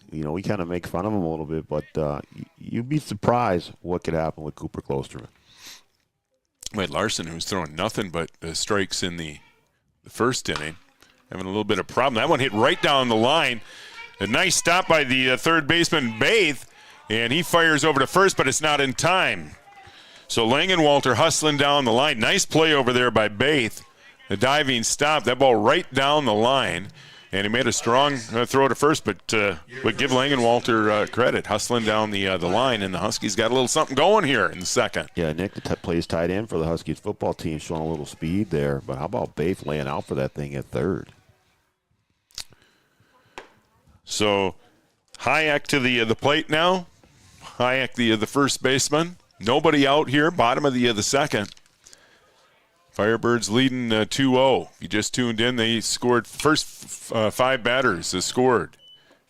we kind of make fun of him a little bit, but you'd be surprised what could happen with Cooper Klosterman. Wade Larson, who's throwing nothing but strikes in the first inning, having a little bit of problem. That one hit right down the line. A nice stop by the third baseman, Baith, and he fires over to first, but it's not in time. So Langenwalter hustling down the line. Nice play over there by Baith. A diving stop. That ball right down the line. And he made a strong throw to first, but give Langenwalter credit, hustling down the line, and the Huskies got a little something going here in the second. Yeah, Nick plays tight end for the Huskies football team, showing a little speed there. But how about Baith laying out for that thing at third? So Hayek to the plate now. Hayek, the first baseman. Nobody out here, bottom of the second. Firebirds leading 2-0. If you just tuned in, they scored first 5 batters scored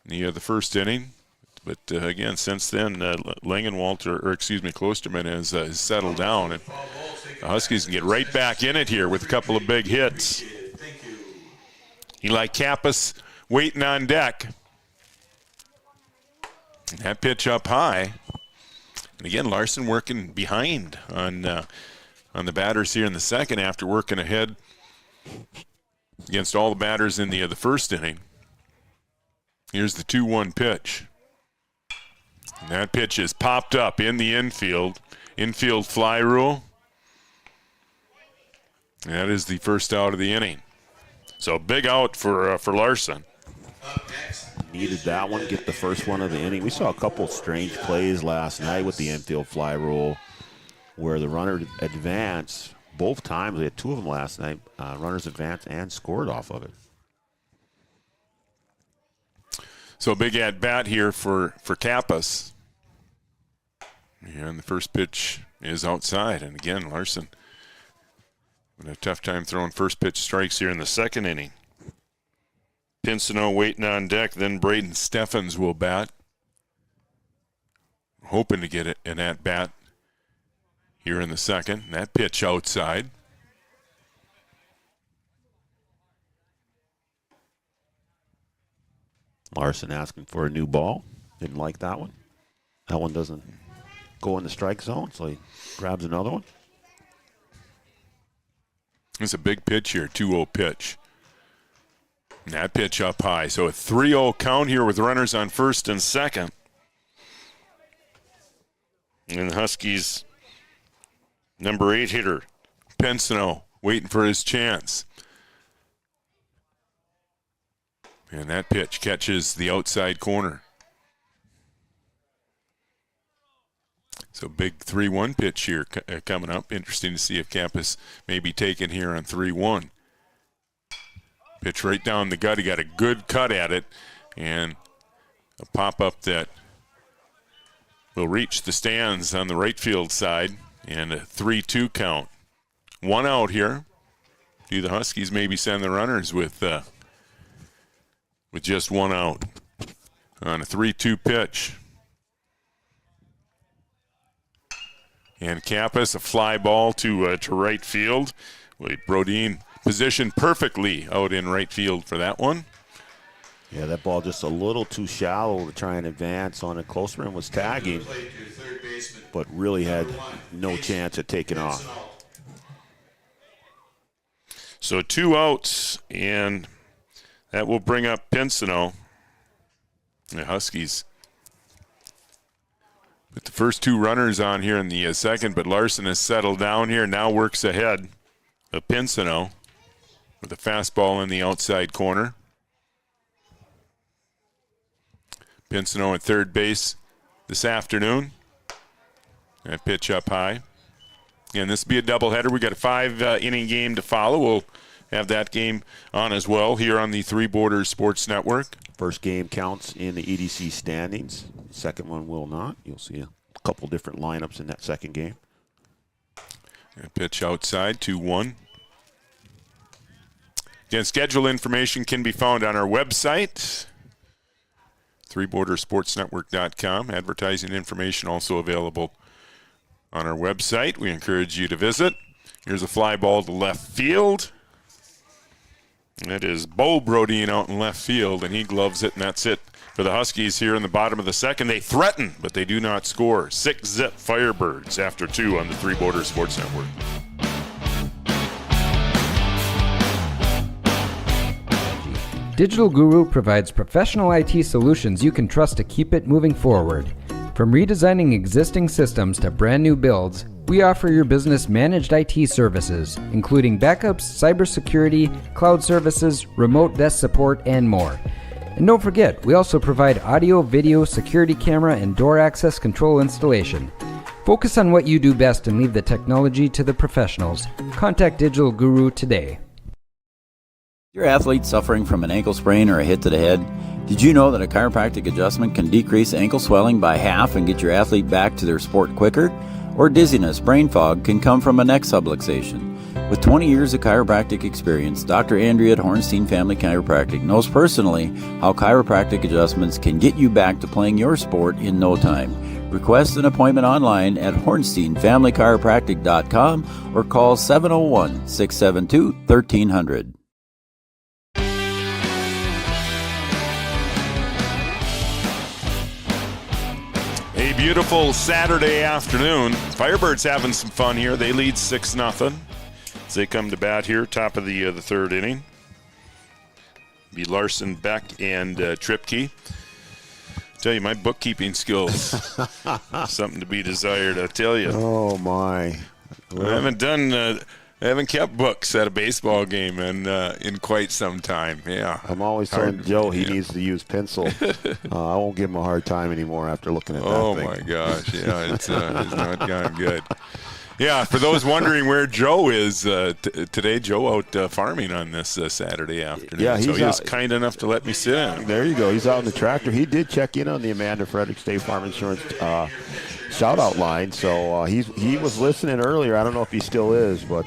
in the first inning. But again, since then, Klosterman has settled down. And the Huskies can get right back in it here with a couple of big hits. Eli Kappas waiting on deck. And that pitch up high. And again, Larson working behind on the batters here in the second after working ahead against all the batters in the first inning. Here's the 2-1 pitch. And that pitch is popped up in the infield. Infield fly rule. That is the first out of the inning. So big out for Larson. Needed that one, get the first one of the inning. We saw a couple strange plays last night with the infield fly rule where the runner advanced both times. We had 2 of them last night. Runners advanced and scored off of it. So big at-bat here for Kappas. And the first pitch is outside. And again, Larson having a tough time throwing first pitch strikes here in the second inning. Pincinot waiting on deck, then Braden Steffens will bat. Hoping to get an at-bat here in the second. That pitch outside. Larson asking for a new ball. Didn't like that one. That one doesn't go in the strike zone, so he grabs another one. It's a big pitch here, 2-0 pitch. And that pitch up high. So a 3-0 count here with runners on first and second. And the Huskies' number 8 hitter, Pincinot, waiting for his chance. And that pitch catches the outside corner. So big 3-1 pitch here coming up. Interesting to see if Kappas may be taken here on 3-1. Pitch right down the gut. He got a good cut at it. And a pop-up that will reach the stands on the right field side. And a 3-2 count. 1 out here. Do the Huskies maybe send the runners with just 1 out on a 3-2 pitch? And Kappas, a fly ball to right field. Brodin positioned perfectly out in right field for that one. Yeah, that ball just a little too shallow to try and advance on it. Klosterman was tagging, but really had no chance of taking off. So 2 outs, and that will bring up Pincinot. The Huskies with the first 2 runners on here in the second, but Larson has settled down here, now works ahead of Pincinot with a fastball in the outside corner. Pincinot at third base this afternoon. That pitch up high. And this will be a doubleheader. We got a 5-inning game to follow. We'll have that game on as well here on the Three Borders Sports Network. First game counts in the EDC standings. Second one will not. You'll see a couple different lineups in that second game. A pitch outside, 2-1. Again, schedule information can be found on our website, threebordersportsnetwork.com. Advertising information also available on our website. We encourage you to visit. Here's a fly ball to left field. That is Bo Brodin out in left field, and he gloves it, and that's it for the Huskies here in the bottom of the second. They threaten, but they do not score. 6-zip Firebirds after 2 on the Three Borders Sports Network. Digital Guru provides professional IT solutions you can trust to keep it moving forward. From redesigning existing systems to brand new builds, we offer your business managed IT services, including backups, cybersecurity, cloud services, remote desk support, and more. And don't forget, we also provide audio, video, security camera, and door access control installation. Focus on what you do best and leave the technology to the professionals. Contact Digital Guru today. Your athlete suffering from an ankle sprain or a hit to the head? Did you know that a chiropractic adjustment can decrease ankle swelling by half and get your athlete back to their sport quicker? or dizziness, brain fog can come from a neck subluxation. With 20 years of chiropractic experience, Dr. Andrea at Hornstein Family Chiropractic knows personally how chiropractic adjustments can get you back to playing your sport in no time. Request an appointment online at hornsteinfamilychiropractic.com or call 701-672-1300. A beautiful Saturday afternoon. Firebirds having some fun here. They lead 6-0 as they come to bat here, top of the third inning. Be Larson, Beck, and Tripke. Tell you, my bookkeeping skills, something to be desired, I tell you. Oh, my. Well, I haven't kept books at a baseball game in quite some time. Yeah, I'm always telling Joe he needs to use pencil. I won't give him a hard time anymore after looking at that thing. Oh, my gosh. Yeah, it's not gone good. Yeah, for those wondering where Joe is today, Joe out farming on this Saturday afternoon. Yeah, so he was kind enough to let me sit in. There you go. He's out in the tractor. He did check in on the Amanda Frederick State Farm Insurance shout-out line. So he was listening earlier. I don't know if he still is, but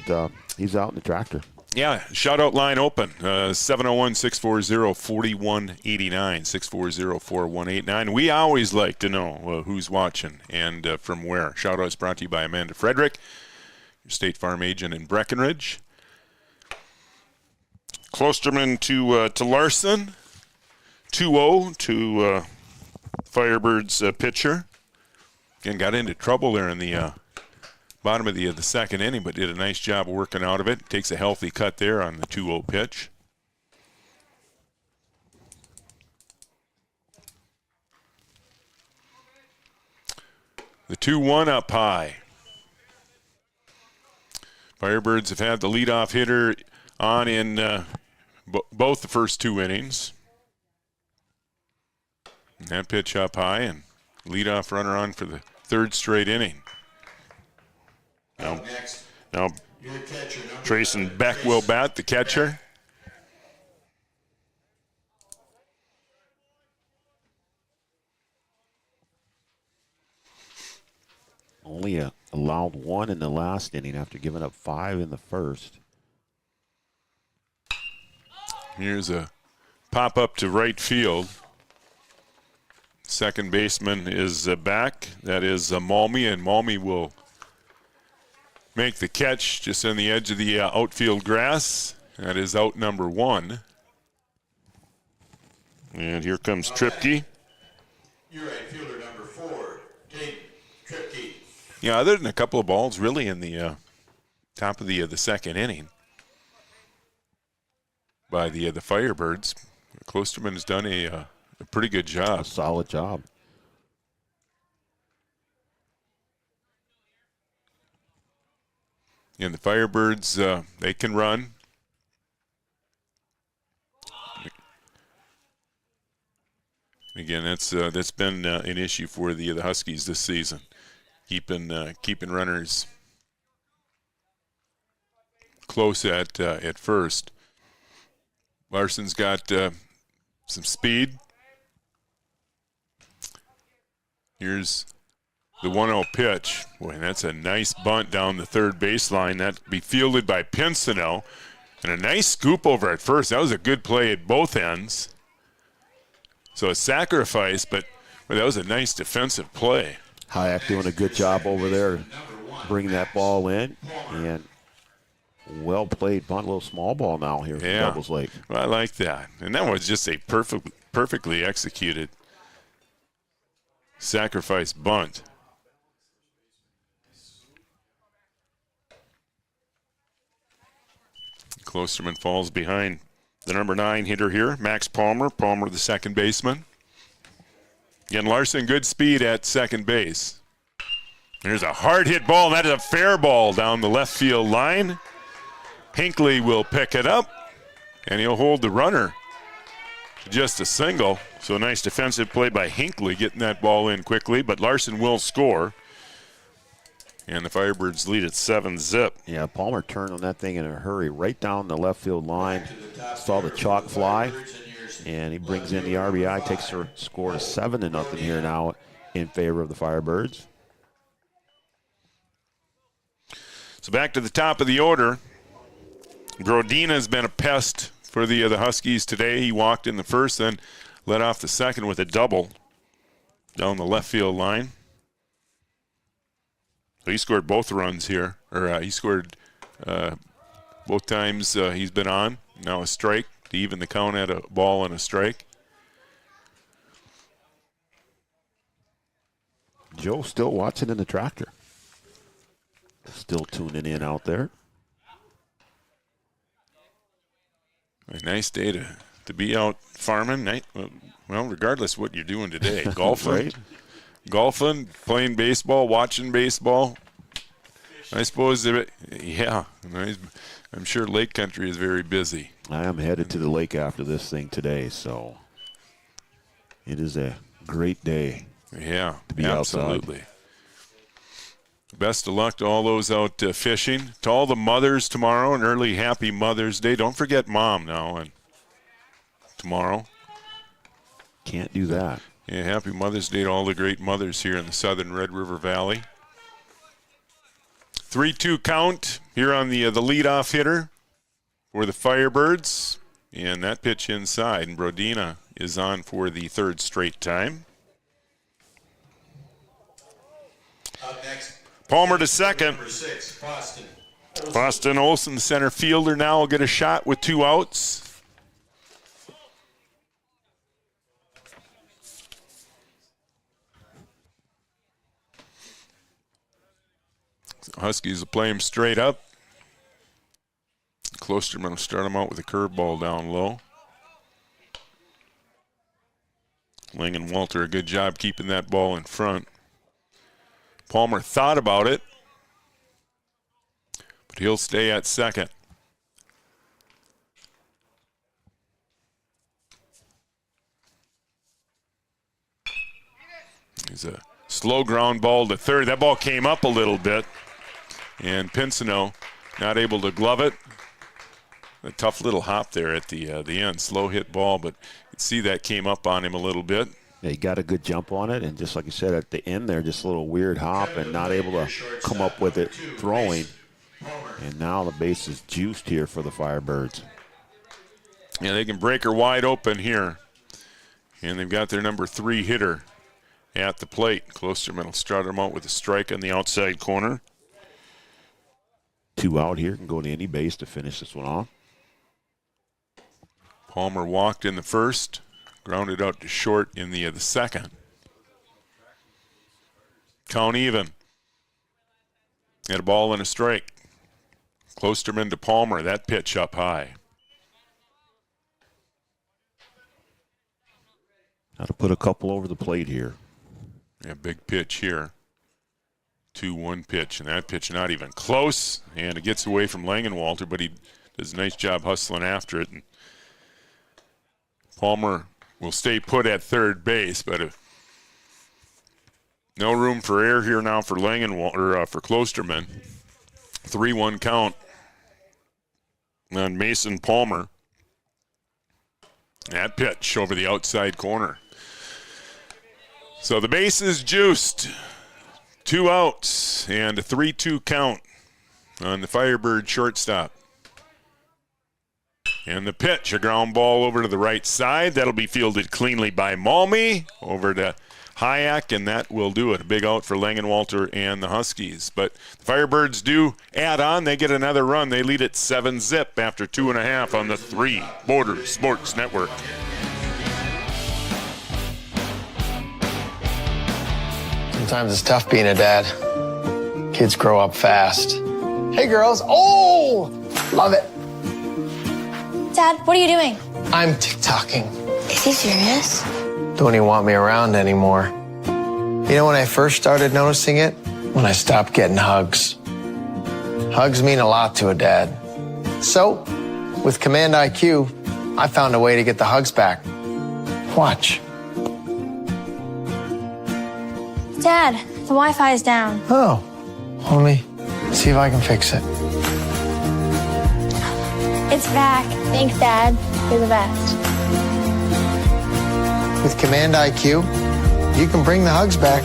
he's out in the tractor. Yeah, shout-out line open, 701-640-4189, 640-4189. We always like to know who's watching and from where. Shout-outs brought to you by Amanda Frederick, your State Farm agent in Breckenridge. Klosterman to Larson, 2-0 to Firebirds pitcher. Again, got into trouble there in the bottom of the second inning, but did a nice job working out of it. Takes a healthy cut there on the 2-0 pitch. The 2-1 up high. Firebirds have had the leadoff hitter on in both the first two innings. And that pitch up high and leadoff runner on for the third straight inning. Now Trayson Beck will bat, the catcher. Only allowed one in the last inning after giving up 5 in the first. Here's a pop-up to right field. Second baseman is back. That is Malmy, and Malmy will make the catch just on the edge of the outfield grass. That is out number 1. And here comes Tripke. Your right fielder, number 4, Tate Tripke. Yeah, other than a couple of balls really in the top of the second inning by the Firebirds, Klosterman has done a pretty good job. A solid job. And the Firebirds, they can run. Again, that's been an issue for the Huskies this season, keeping runners close at first. Larson's got some speed. Here's the 1-0 pitch. Boy, that's a nice bunt down the third baseline. That'll be fielded by Pincinel. And a nice scoop over at first. That was a good play at both ends. So a sacrifice, but that was a nice defensive play. Hayek doing a good job over there, bringing that ball in. And well played bunt, a little small ball now here from Devils Lake. Well, I like that. And that was just a perfectly executed sacrifice bunt. Klosterman falls behind the number 9 hitter here, Max Palmer. Palmer, the second baseman. Again, Larson, good speed at second base. There's a hard hit ball. That is a fair ball down the left field line. Hinckley will pick it up, and he'll hold the runner to just a single. So a nice defensive play by Hinckley, getting that ball in quickly, but Larson will score. And the Firebirds lead at 7-0. Yeah, Palmer turned on that thing in a hurry, right down the left field line. Saw the chalk fly, and he brings in the RBI, takes her score to 7-0 here now in favor of the Firebirds. So back to the top of the order. Brodina has been a pest for the Huskies today. He walked in the first, then led off the second with a double down the left field line. So he scored both runs here, or he scored both times he's been on. Now a strike to even the count at a ball and a strike. Joe still watching in the tractor. Still tuning in out there. A nice day to be out farming. Well, regardless of what you're doing today. Golfing, right? Golfing, playing baseball, watching baseball. I suppose, yeah. I'm sure Lake Country is very busy. I am headed to the lake after this thing today, so it is a great day. Yeah, to be absolutely. outside. Best of luck to all those out fishing. To all the mothers tomorrow, an early happy Mother's Day. Don't forget Mom now and tomorrow. Can't do that. Yeah, happy Mother's Day to all the great mothers here in the southern Red River Valley. 3-2 count here on the leadoff hitter for the Firebirds. And that pitch inside. And Brodina is on for the third straight time. Up next, Palmer to second. number 6, Boston. Boston Olsen, center fielder, now will get a shot with 2 outs. Huskies will play him straight up. Klosterman will start him out with a curveball down low. Lang and Walter, a good job keeping that ball in front. Palmer thought about it, but he'll stay at second. He's a slow ground ball to third. That ball came up a little bit, and Pinsino not able to glove it. A tough little hop there at the end. Slow hit ball, but you can see that came up on him a little bit. Yeah, he got a good jump on it, and just like you said, at the end there, just a little weird hop and not able to come up with it throwing. And now the base is juiced here for the Firebirds. Yeah, they can break her wide open here. And they've got their number 3 hitter at the plate. Klosterman will start him out with a strike on the outside corner. 2 out here, can go to any base to finish this one off. Palmer walked in the first. Grounded out to short in the second. Count even. Had a ball and a strike. Klosterman to Palmer. That pitch up high. Got to put a couple over the plate here. Yeah, big pitch here. 2-1 pitch, and that pitch not even close. And it gets away from Langenwalter, but he does a nice job hustling after it. And Palmer will stay put at third base, but no room for error here now for Langenwalter, for Klosterman. 3-1 count on Mason Palmer. That pitch over the outside corner. So the base is juiced. 2 outs and a 3-2 count on the Firebird shortstop. And the pitch, a ground ball over to the right side. That'll be fielded cleanly by Malmy over to Hayek, and that will do it. A big out for Langenwalter and the Huskies. But the Firebirds do add on. They get another run. They lead it 7-0 after 2.5 on the 3 Border Sports Network. Sometimes it's tough being a dad. Kids grow up fast. Hey, girls. Oh, love it. Dad, what are you doing? I'm TikToking. Is he serious? Don't even want me around anymore. You know when I first started noticing it? When I stopped getting hugs. Hugs mean a lot to a dad. So, with Command IQ, I found a way to get the hugs back. Watch. Dad, the Wi-Fi is down. Oh, let me see if I can fix it. It's back. Thanks, Dad. You're the best. With Command IQ, you can bring the hugs back.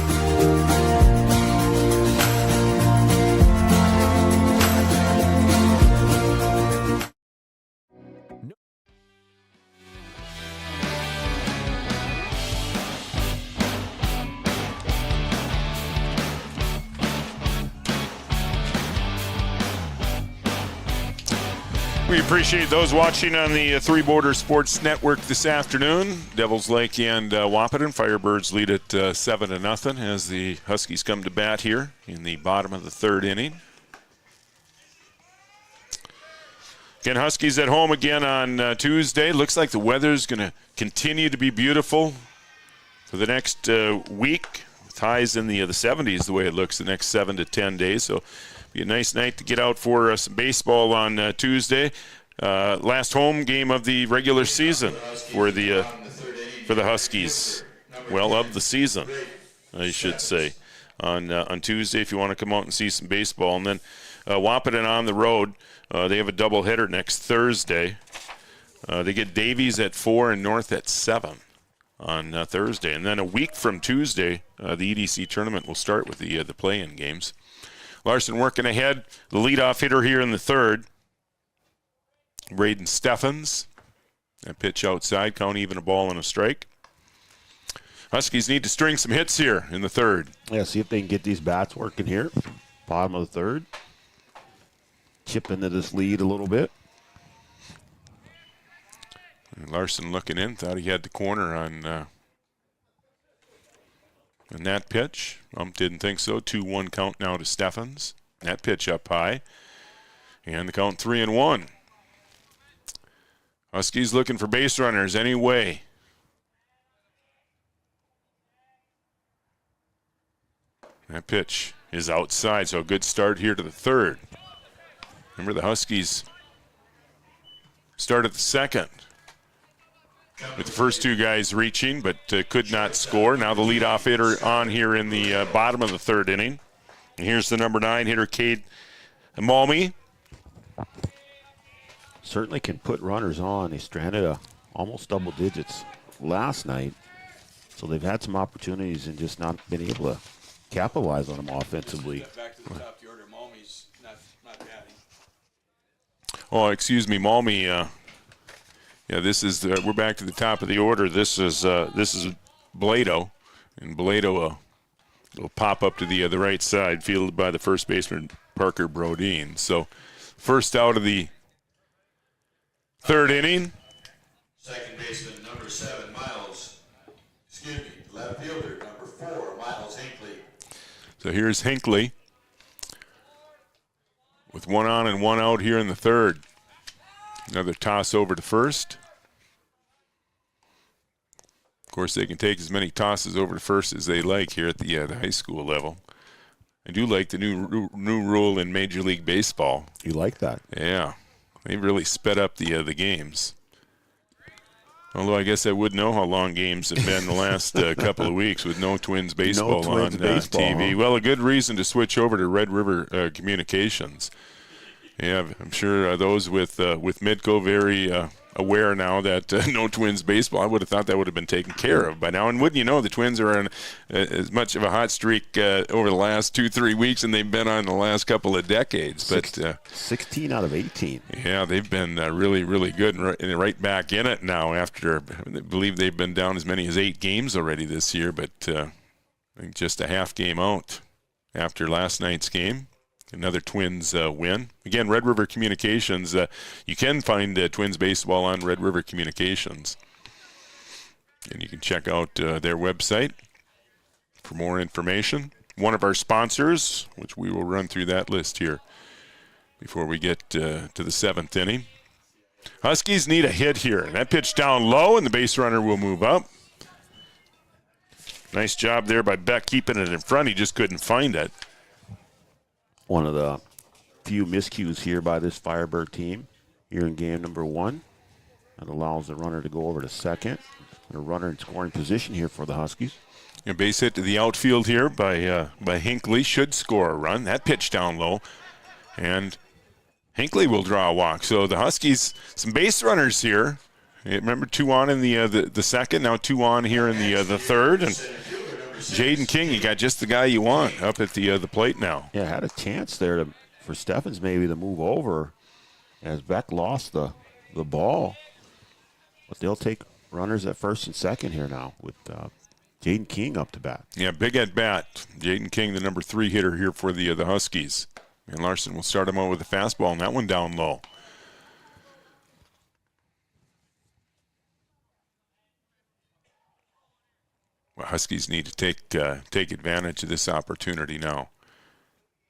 We appreciate those watching on the Three Border Sports Network this afternoon. Devils Lake and Wahpeton. Firebirds lead it 7-0 as the Huskies come to bat here in the bottom of the third inning. Again, Huskies at home again on Tuesday. Looks like the weather's going to continue to be beautiful for the next week. With highs in the 70s the way it looks the next 7 to 10 days. So be a nice night to get out for some baseball on Tuesday. Last home game of the regular season for the Huskies. Well, of the season, I should say. On Tuesday, if you want to come out and see some baseball. And then Wahpeton on the road. They have a doubleheader next Thursday. They get Davies at 4 and North at 7 on Thursday. And then a week from Tuesday, the EDC tournament will start with the play-in games. Larson working ahead. The leadoff hitter here in the third, Braden Steffens. That pitch outside, count even, a ball and a strike. Huskies need to string some hits here in the third. Yeah, see if they can get these bats working here. Bottom of the third. Chip into this lead a little bit. And Larson looking in, thought he had the corner on that pitch. Didn't think so. 2-1 count now to Steffens. That pitch up high. And the count 3-1. Huskies looking for base runners anyway. That pitch is outside, so a good start here to the third. Remember, the Huskies started the second with the first two guys reaching, but could not score. Now the leadoff hitter on here in the bottom of the third inning. And here's the number 9 hitter, Cade Malmy. Certainly can put runners on. They stranded almost double digits last night. So they've had some opportunities and just not been able to capitalize on them offensively. Back to the top of the order. Malmy's not batting. Oh, excuse me, Malmy. Yeah, this is we're back to the top of the order. This is Blado, and Blado will pop up to the right side, fielded by the first baseman Parker Brodeen. So, first out of the third inning. Second baseman, number 7, left fielder, number 4, Miles Hinckley. So here's Hinckley with 1 on and 1 out here in the third. Another toss over to first. Of course, they can take as many tosses over to first as they like here at the high school level. I do like the new rule in Major League Baseball. You like that? Yeah. They really sped up the games. Although I guess I would know how long games have been the last couple of weeks with no Twins baseball on TV. Huh? Well, a good reason to switch over to Red River Communications. Yeah, I'm sure those with Midco very aware now that no Twins baseball. I would have thought that would have been taken care of by now. And wouldn't you know, the Twins are on as much of a hot streak over the last 2-3 weeks than they've been on the last couple of decades. But 16 out of 18. Yeah, they've been really, really good and right back in it now. After I believe they've been down as many as 8 games already this year, but I think just a half game out after last night's game. Another Twins win. Again, Red River Communications. You can find Twins baseball on Red River Communications. And you can check out their website for more information. One of our sponsors, which we will run through that list here before we get to the 7th inning. Huskies need a hit here. That pitch down low, and the base runner will move up. Nice job there by Beck keeping it in front. He just couldn't find it. One of the few miscues here by this Firebird team here in game number 1. That allows the runner to go over to second. And a runner in scoring position here for the Huskies. A base hit to the outfield here by Hinckley. Should score a run. That pitch down low. And Hinckley will draw a walk. So the Huskies, some base runners here. Remember, 2 on in the second. Now 2 on here in the third. And Jaden King, you got just the guy you want up at the plate now. Yeah, had a chance there for Steffens maybe to move over as Beck lost the ball. But they'll take runners at first and second here now with Jaden King up to bat. Yeah, big at bat. Jaden King, the number 3 hitter here for the Huskies. And Larson will start him out with a fastball, and that one down low. Well, Huskies need to take advantage of this opportunity now.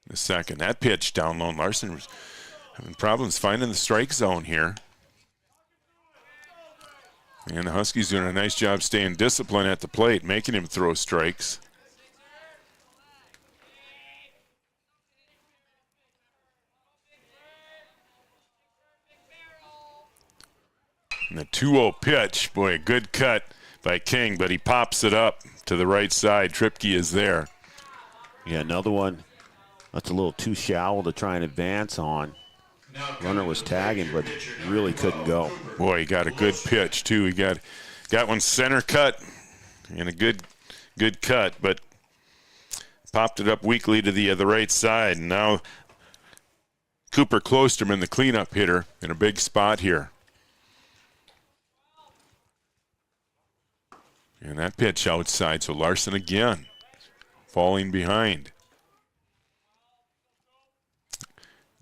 The second. That pitch down low. Larson was having problems finding the strike zone here. And the Huskies doing a nice job staying disciplined at the plate, making him throw strikes. And the 2-0 pitch, boy, a good cut by King, but he pops it up to the right side. Tripke is there. Yeah, another one that's a little too shallow to try and advance on. Runner was tagging, but really couldn't go. Boy, he got a good pitch, too. He got one center cut and a good cut, but popped it up weakly to the right side. And now Cooper Klosterman, the cleanup hitter, in a big spot here. And that pitch outside, so Larson again falling behind.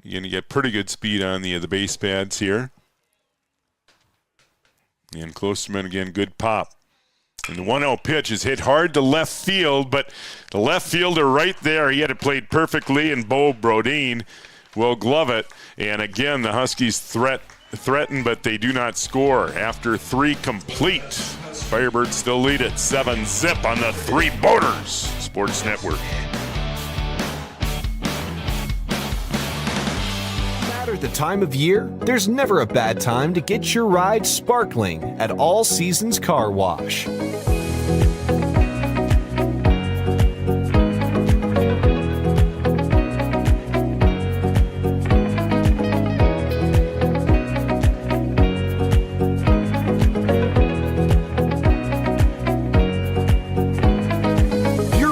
You're going to get pretty good speed on the base pads here. And Klosterman again, good pop. And the 1-0 pitch is hit hard to left field, but the left fielder right there, he had it played perfectly, and Bo Brodeen will glove it. And again, the Huskies threaten, but they do not score. After 3 complete, Firebirds still lead it 7-zip on the Three Borders Sports Network. No matter the time of year, there's never a bad time to get your ride sparkling at All Seasons Car Wash.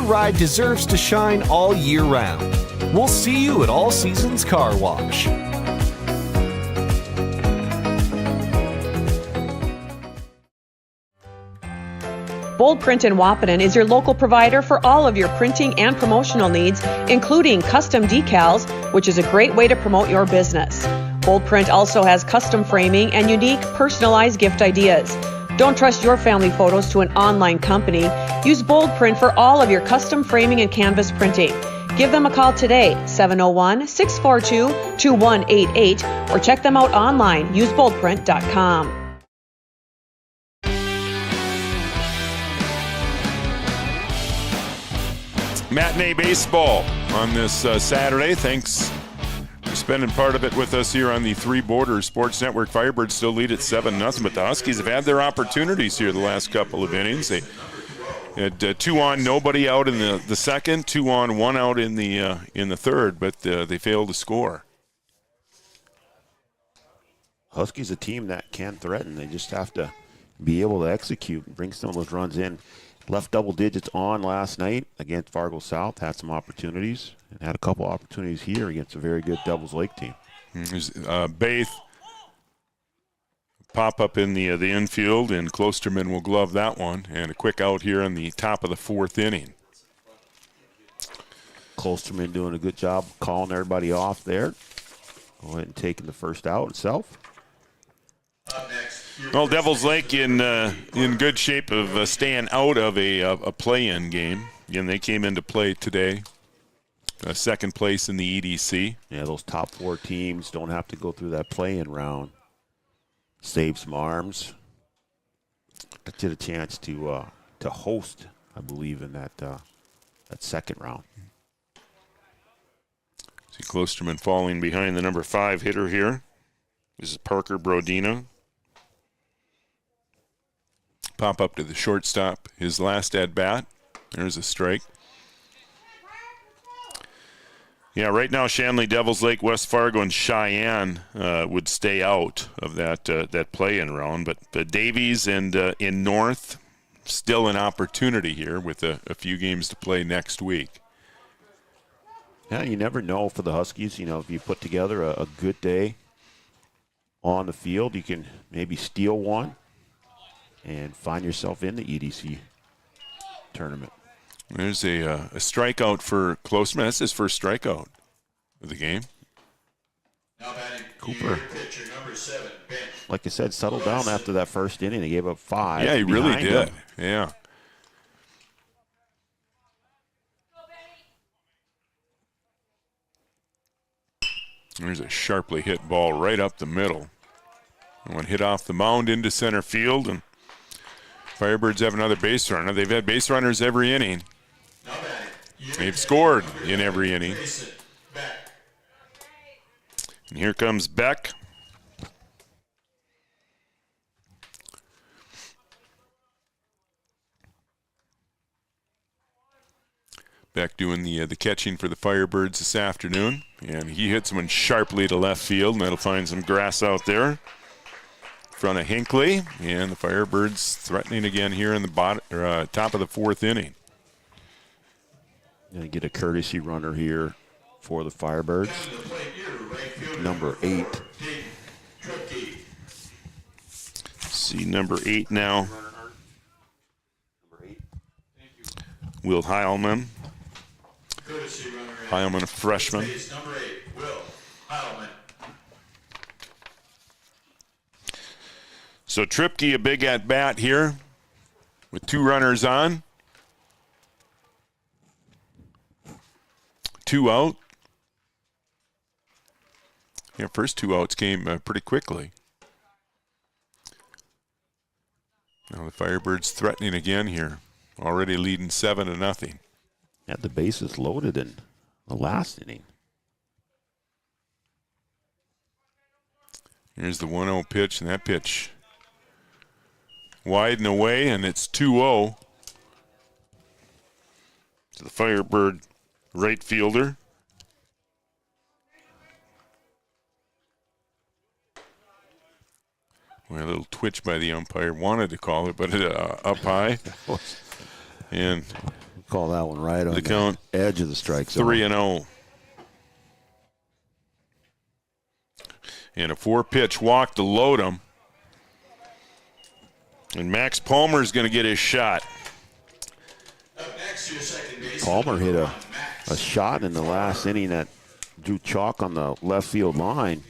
Ride deserves to shine all year round. We'll see you at All Seasons Car Wash. Bold Print in Wahpeton is your local provider for all of your printing and promotional needs, including custom decals, which is a great way to promote your business. Bold Print also has custom framing and unique personalized gift ideas. Don't trust your family photos to an online company. Use Bold Print for all of your custom framing and canvas printing. Give them a call today, 701-642-2188, or check them out online, useboldprint.com. Matinee baseball on this Saturday. Thanks for spending part of it with us here on the Three Borders Sports Network. Firebirds still lead at 7-0, but the Huskies have had their opportunities here the last couple of innings. They had 2 on, nobody out in the second, 2 on, 1 out in the third, but they failed to score. Huskies a team that can threaten. They just have to be able to execute and bring some of those runs in. Left double digits on last night against Fargo South, had some opportunities, and had a couple opportunities here against a very good Devils Lake team. There's Baith pop up in the infield, and Klosterman will glove that one, and a quick out here on the top of the 4th inning. Klosterman doing a good job calling everybody off there. Go ahead and taking the first out itself. Well, Devils Lake in good shape of staying out of a play-in game. Again, they came into play today, second place in the EDC. Yeah, those top 4 teams don't have to go through that play-in round. Save some arms. Get you a chance to host, I believe, in that second round. See Klosterman falling behind the number 5 hitter here. This is Parker Brodino. Pop up to the shortstop. His last at-bat. There's a strike. Yeah, right now Shanley, Devils Lake, West Fargo, and Cheyenne would stay out of that play-in round. But Davies and in North, still an opportunity here with a few games to play next week. Yeah, you never know for the Huskies. You know, if you put together a good day on the field, you can maybe steal one and find yourself in the EDC tournament. There's a strikeout for Klosterman. That's his first strikeout of the game. Cooper, like I said, settled down after that first inning. They gave up 5. Yeah, he really did. Yeah. There's a sharply hit ball right up the middle. One hit off the mound into center field, and Firebirds have another base runner. They've had base runners every inning. They've scored in every inning. And here comes Beck. Beck doing the catching for the Firebirds this afternoon. And he hits one sharply to left field, and that'll find some grass out there in front of Hinckley. And the Firebirds threatening again here in the top of the fourth inning. Going to get a courtesy runner here for the Firebirds. Number 8. See number 8 now. Will Heilman. Heilman, a freshman. Number 8, Will Heilman. So Tripke, a big at bat here with 2 runners on. 2 out. Yeah, first 2 outs came pretty quickly. Now the Firebirds threatening again here. Already leading 7-0. Had the bases loaded in the last inning. Here's the 1-0 pitch, and that pitch wide and away, and it's 2-0 to the Firebird right fielder. Well, a little twitch by the umpire. Wanted to call it, but up high. And call that one right on the count, edge of the strike zone. 3-0. And a 4-pitch walk to load him. And Max Palmer is going to get his shot. Palmer hit a shot in the last inning that drew chalk on the left field line.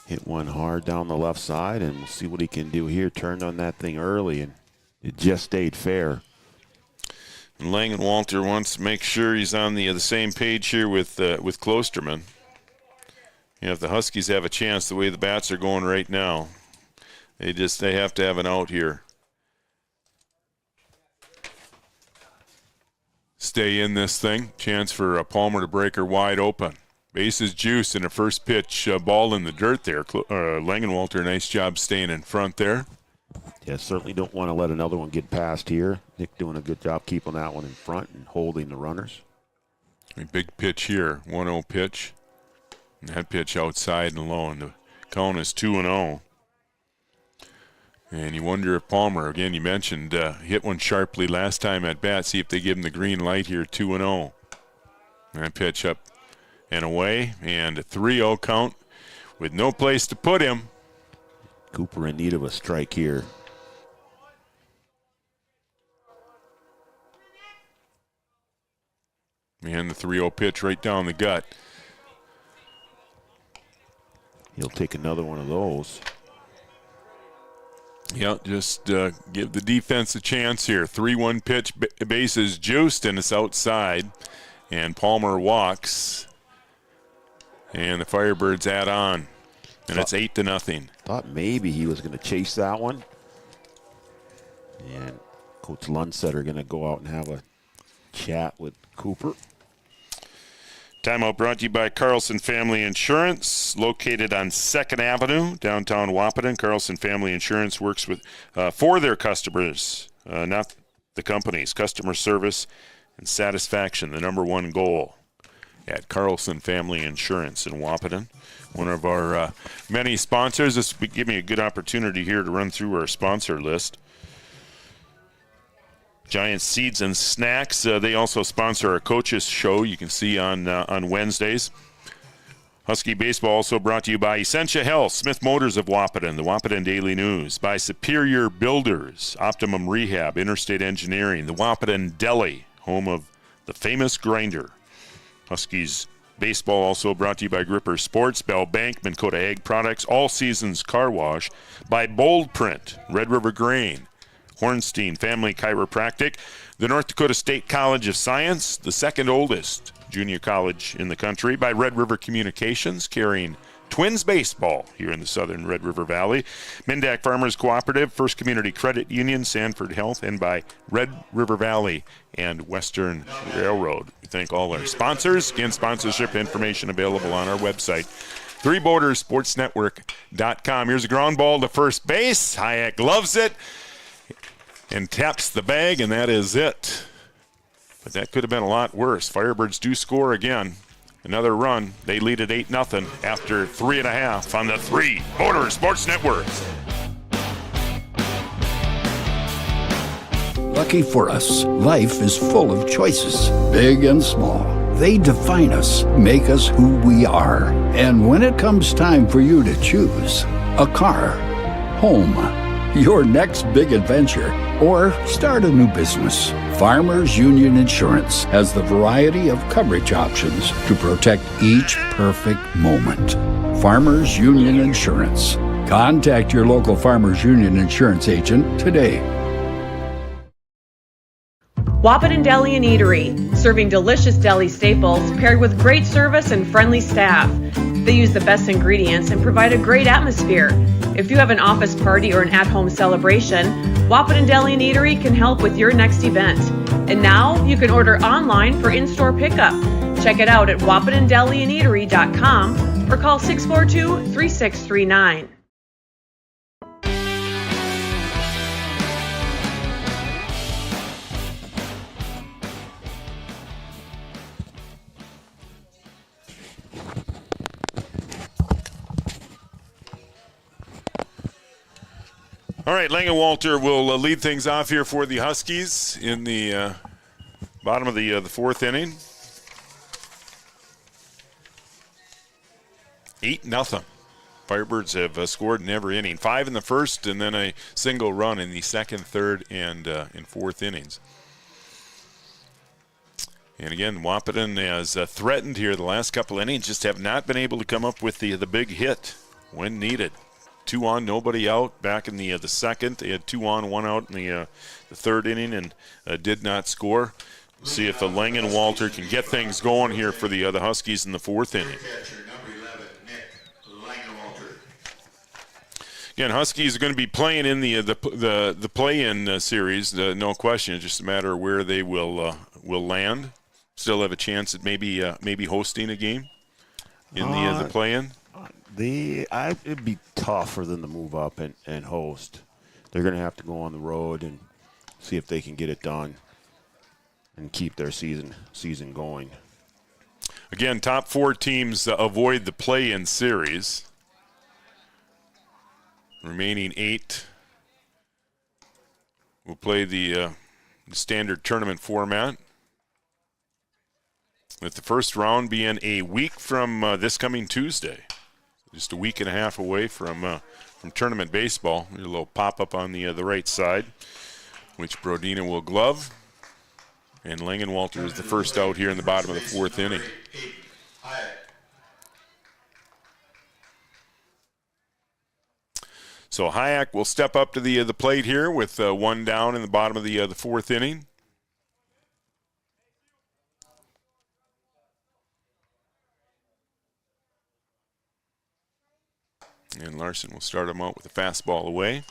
Hit one hard down the left side, and we'll see what he can do here. Turned on that thing early, and it just stayed fair. And Langenwalter wants to make sure he's on the same page here with Klosterman. You know, if the Huskies have a chance the way the bats are going right now, they have to have an out here. Stay in this thing. Chance for Palmer to break her wide open. Bases juice in a first pitch ball in the dirt there. Langenwalter, nice job staying in front there. Yeah, certainly don't want to let another one get past here. Nick doing a good job keeping that one in front and holding the runners. A big pitch here, 1-0 pitch. And that pitch outside and low, and the count is 2-0. And you wonder if Palmer, again, you mentioned, hit one sharply last time at bat. See if they give him the green light here, 2-0. That pitch up and away, and a 3-0 count with no place to put him. Cooper in need of a strike here. And the 3-0 pitch right down the gut. He'll take another one of those. Yeah, just give the defense a chance here. 3-1 pitch, bases juiced, and it's outside. And Palmer walks. And the Firebirds add on. And it's 8-0. Thought maybe he was going to chase that one. And Coach Lundstedt are going to go out and have a chat with Cooper. Timeout brought to you by Carlson Family Insurance, located on 2nd Avenue, downtown Wahpeton. Carlson Family Insurance works with for their customers, not the companies. Customer service and satisfaction, the #1 goal at Carlson Family Insurance in Wahpeton. One of our many sponsors. This will give me a good opportunity here to run through our sponsor list. Giant Seeds and Snacks. They also sponsor our coaches show you can see on Wednesdays. Husky Baseball also brought to you by Essentia Health, Smith Motors of Wahpeton, the Wahpeton Daily News, by Superior Builders, Optimum Rehab, Interstate Engineering, the Wahpeton Deli, home of the famous grinder. Huskies Baseball also brought to you by Gripper Sports, Bell Bank, Minn Kota Ag Products, All Seasons Car Wash, by Bold Print, Red River Grain, Hornstein Family Chiropractic, the North Dakota State College of Science, the second oldest junior college in the country, by Red River Communications, carrying Twins baseball here in the southern Red River Valley, Mindak Farmers Cooperative, First Community Credit Union, Sanford Health, and by Red River Valley and Western Railroad. We thank all our sponsors. Again, sponsorship information available on our website, ThreeBordersSportsNetwork.com. Here's a ground ball to first base. Hayek loves it and taps the bag, and that is it. But that could have been a lot worse. Firebirds do score again. Another run. They lead at 8-0 after 3.5 on the Three Borders Sports Network. Lucky for us, life is full of choices, big and small. They define us, make us who we are. And when it comes time for you to choose a car, home, your next big adventure, or start a new business, Farmers Union Insurance has the variety of coverage options to protect each perfect moment. Farmers Union Insurance. Contact your local Farmers Union Insurance agent today. Wahpeton Deli and Eatery, serving delicious deli staples paired with great service and friendly staff. They use the best ingredients and provide a great atmosphere. If you have an office party or an at-home celebration, Wahpeton Deli and Eatery can help with your next event. And now you can order online for in-store pickup. Check it out at wahpetondeliandeatery.com or call 642-3639. All right, Langenwalter will lead things off here for the Huskies in the bottom of the fourth inning. 8-0. Firebirds have scored in every inning. 5 in the first, and then a single run in the second, third, and in fourth innings. And again, Wahpeton has threatened here the last couple innings, just have not been able to come up with the big hit when needed. 2 on, nobody out. Back in the second, they had 2 on, 1 out in the third inning, and did not score. We'll see if Langenwalter can get things going here for the Huskies in the fourth inning. Again, Huskies are going to be playing in the play-in series, no question. It's just a matter of where they will land. Still have a chance at maybe hosting a game in the play-in. It'd be tough for them to move up and host. They're going to have to go on the road and see if they can get it done and keep their season going. Again, top 4 teams avoid the play-in series. Remaining 8 will play the standard tournament format, with the first round being a week from this coming Tuesday. Just a week and a half away from tournament baseball. A little pop-up on the right side, which Brodina will glove. And Langenwalter is the first out here in the bottom of the fourth inning. So Hayek will step up to the plate here with 1 down in the bottom of the fourth inning. And Larson will start him out with a fastball away.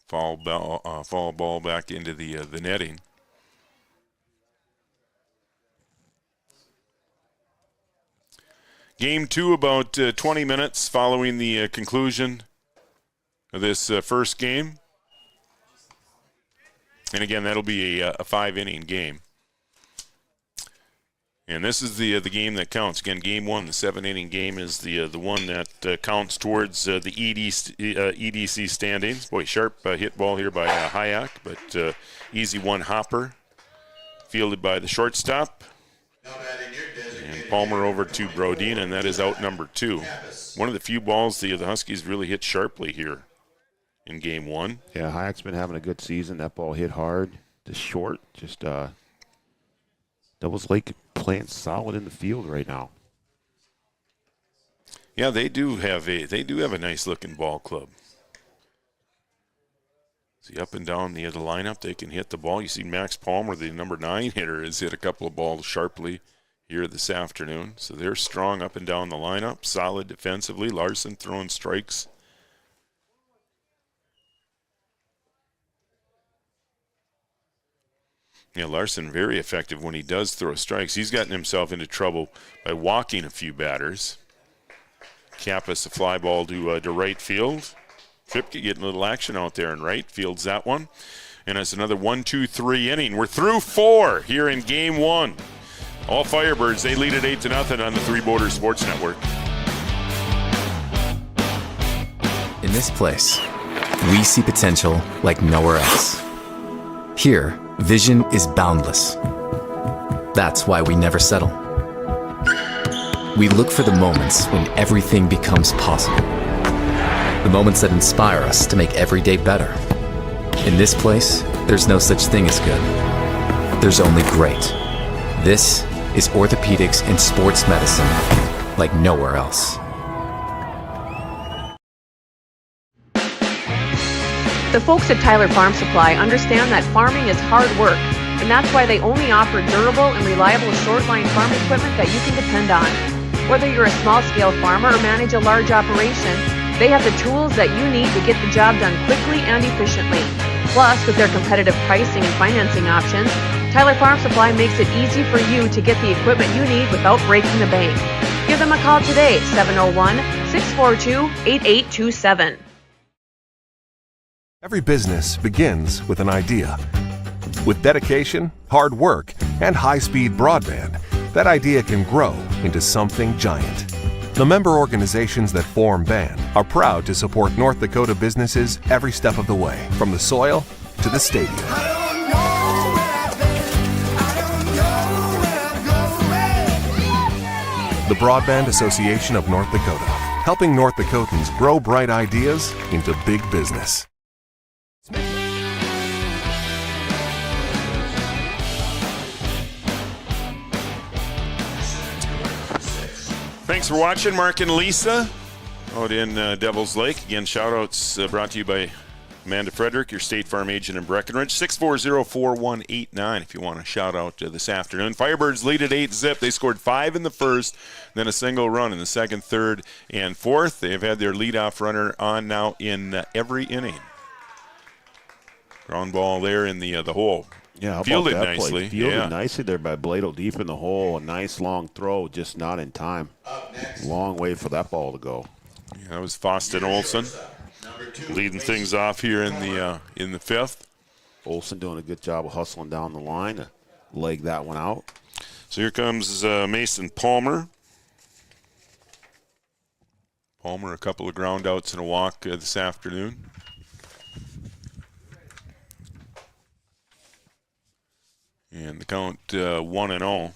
Foul ball back into the netting. Game 2 about 20 minutes following the conclusion of this first game. And again, that'll be a 5-inning game. And this is the game that counts. Again, game 1, the 7-inning game, is the one that counts towards the EDC standings. Boy, sharp hit ball here by Hayek, but easy one hopper, fielded by the shortstop. And Palmer over to Brodina, and that is out number 2. One of the few balls the Huskies really hit sharply here in game 1. Yeah, Hayek's been having a good season. That ball hit hard, just short. Just Devils Lake playing solid in the field right now. Yeah, they do have a nice looking ball club. See, up and down the lineup, they can hit the ball. You see Max Palmer, the number 9 hitter, has hit a couple of balls sharply here this afternoon. So they're strong up and down the lineup, solid defensively. Larson throwing strikes. Yeah, Larson very effective when he does throw strikes. He's gotten himself into trouble by walking a few batters. Kappas a fly ball to right field. Kripke getting a little action out there in right. Fields that one. And it's another 1-2-3 inning. We're through 4 here in game 1. All Firebirds, they lead at 8-0 on the Three Borders Sports Network. In this place, we see potential like nowhere else. Here, vision is boundless. That's why we never settle. We look for the moments when everything becomes possible. The moments that inspire us to make every day better. In this place, there's no such thing as good. There's only great. This is orthopedics and sports medicine like nowhere else. The folks at Tyler Farm Supply understand that farming is hard work, and that's why they only offer durable and reliable short-line farm equipment that you can depend on. Whether you're a small-scale farmer or manage a large operation, they have the tools that you need to get the job done quickly and efficiently. Plus, with their competitive pricing and financing options, Tyler Farm Supply makes it easy for you to get the equipment you need without breaking the bank. Give them a call today, 701-642-8827. Every business begins with an idea. With dedication, hard work, and high-speed broadband, that idea can grow into something giant. The member organizations that form BAND are proud to support North Dakota businesses every step of the way, from the soil to the stadium. The Broadband Association of North Dakota, helping North Dakotans grow bright ideas into big business. Thanks for watching, Mark and Lisa out in Devil's Lake. Again, shout-outs brought to you by Amanda Frederick, your State Farm agent in Breckenridge. 640-4189 if you want a shout-out this afternoon. Firebirds lead at 8-zip. They scored 5 in the first, then a single run in the second, third, and fourth. They have had their leadoff runner on now in every inning. Ground ball there in the hole. Yeah, how fielded about that nicely. Play? Fielded nicely there by Blado, deep in the hole. A nice long throw, just not in time. Long way for that ball to go. Yeah, that was Foston Olson leading things off here in the fifth. Olson doing a good job of hustling down the line to leg that one out. So here comes Mason Palmer. Palmer, a couple of ground outs and a walk this afternoon. And the count 1-0.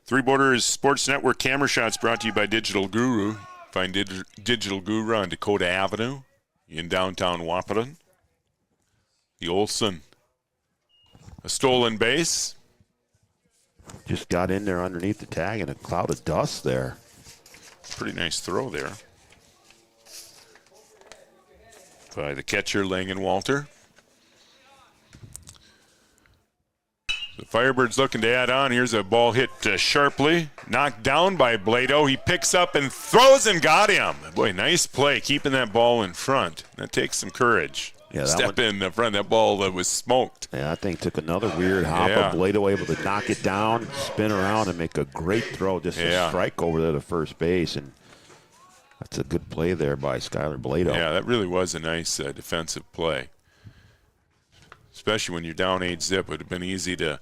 Three Borders Sports Network camera shots brought to you by Digital Guru. Find Digital Guru on Dakota Avenue in downtown Wahpeton. The Olson, a stolen base. Just got in there underneath the tag and a cloud of dust there. Pretty nice throw there by the catcher, Langenwalter. The Firebirds looking to add on. Here's a ball hit sharply. Knocked down by Blado. He picks up and throws and got him. Boy, nice play, keeping that ball in front. That takes some courage. Yeah, Step in the front. That ball was smoked. Yeah, that thing took another weird hop. Yeah. Blado able to knock it down, spin around, and make a great throw. Just a strike over there to first base. And that's a good play there by Skylar Blado. Yeah, that really was a nice defensive play. Especially when you're down 8-zip. It would have been easy to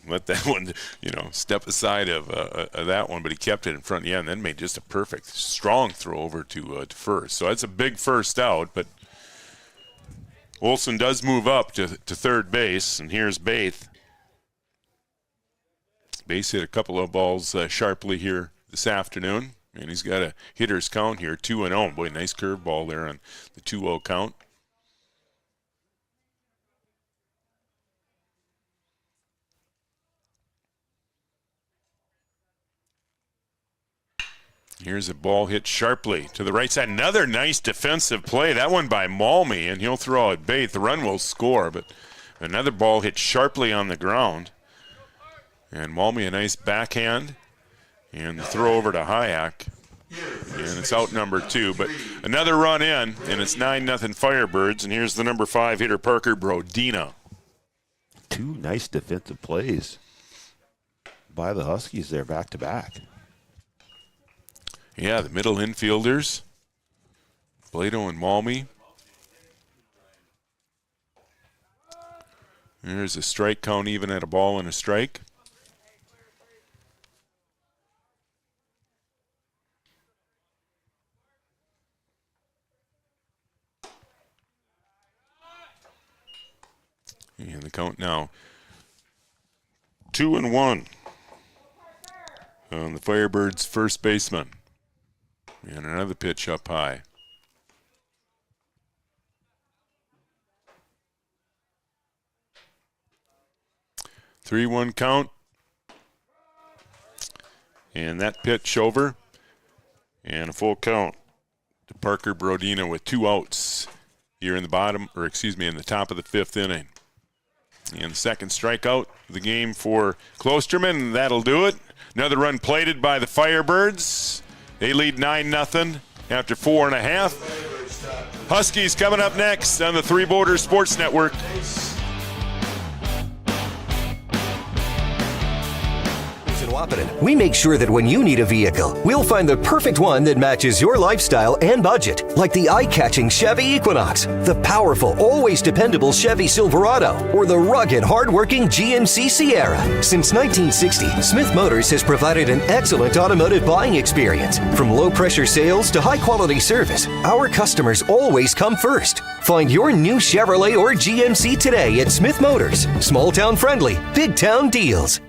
let that one, step aside of that one. But he kept it in front, and then made just a perfect, strong throw over to first. So that's a big first out, but Olson does move up to third base, and here's Baith. Baith hit a couple of balls sharply here this afternoon, and he's got a hitter's count here, 2-0. Boy, nice curveball there on the 2-0 count. Here's a ball hit sharply to the right side. Another nice defensive play. That one by Malmy, and he'll throw out bait. The run will score, but another ball hit sharply on the ground. And Malmy, a nice backhand. And the throw over to Hayek. And it's out number 2. But another run in, and it's 9-0 Firebirds. And here's the number 5 hitter, Parker Brodina. 2 nice defensive plays by the Huskies there, back-to-back. Yeah, the middle infielders, Blato and Malmy. There's a strike count even at a ball and a strike. And the count now 2-1 on the Firebirds' first baseman. And another pitch up high. 3-1 count. And that pitch over. And a full count to Parker Brodina with 2 outs here in the in the top of the 5th inning. And the second strikeout of the game for Klosterman. That'll do it. Another run plated by the Firebirds. They lead 9-0 after 4.5. Huskies coming up next on the Three Borders Sports Network. In Wahpeton, we make sure that when you need a vehicle, we'll find the perfect one that matches your lifestyle and budget. Like the eye-catching Chevy Equinox, the powerful, always dependable Chevy Silverado, or the rugged, hard-working GMC Sierra. Since 1960, Smith Motors has provided an excellent automotive buying experience. From low-pressure sales to high-quality service, our customers always come first. Find your new Chevrolet or GMC today at Smith Motors. Small-town friendly, big-town deals.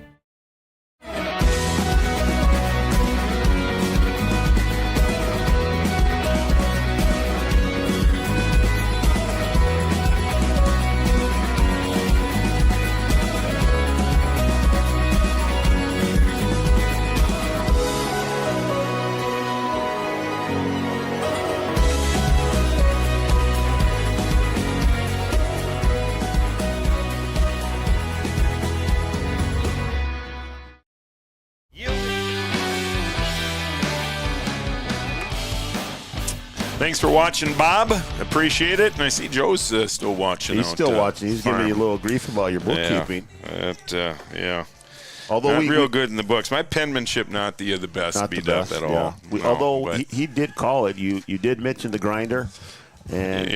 Thanks for watching, Bob. Appreciate it. And I see Joe's still watching. He's still watching. He's giving me a little grief about your bookkeeping. Yeah. Although not real good in the books. My penmanship not the best not beat the best, up at all. Yeah. Although he did call it. You did mention the grinder. And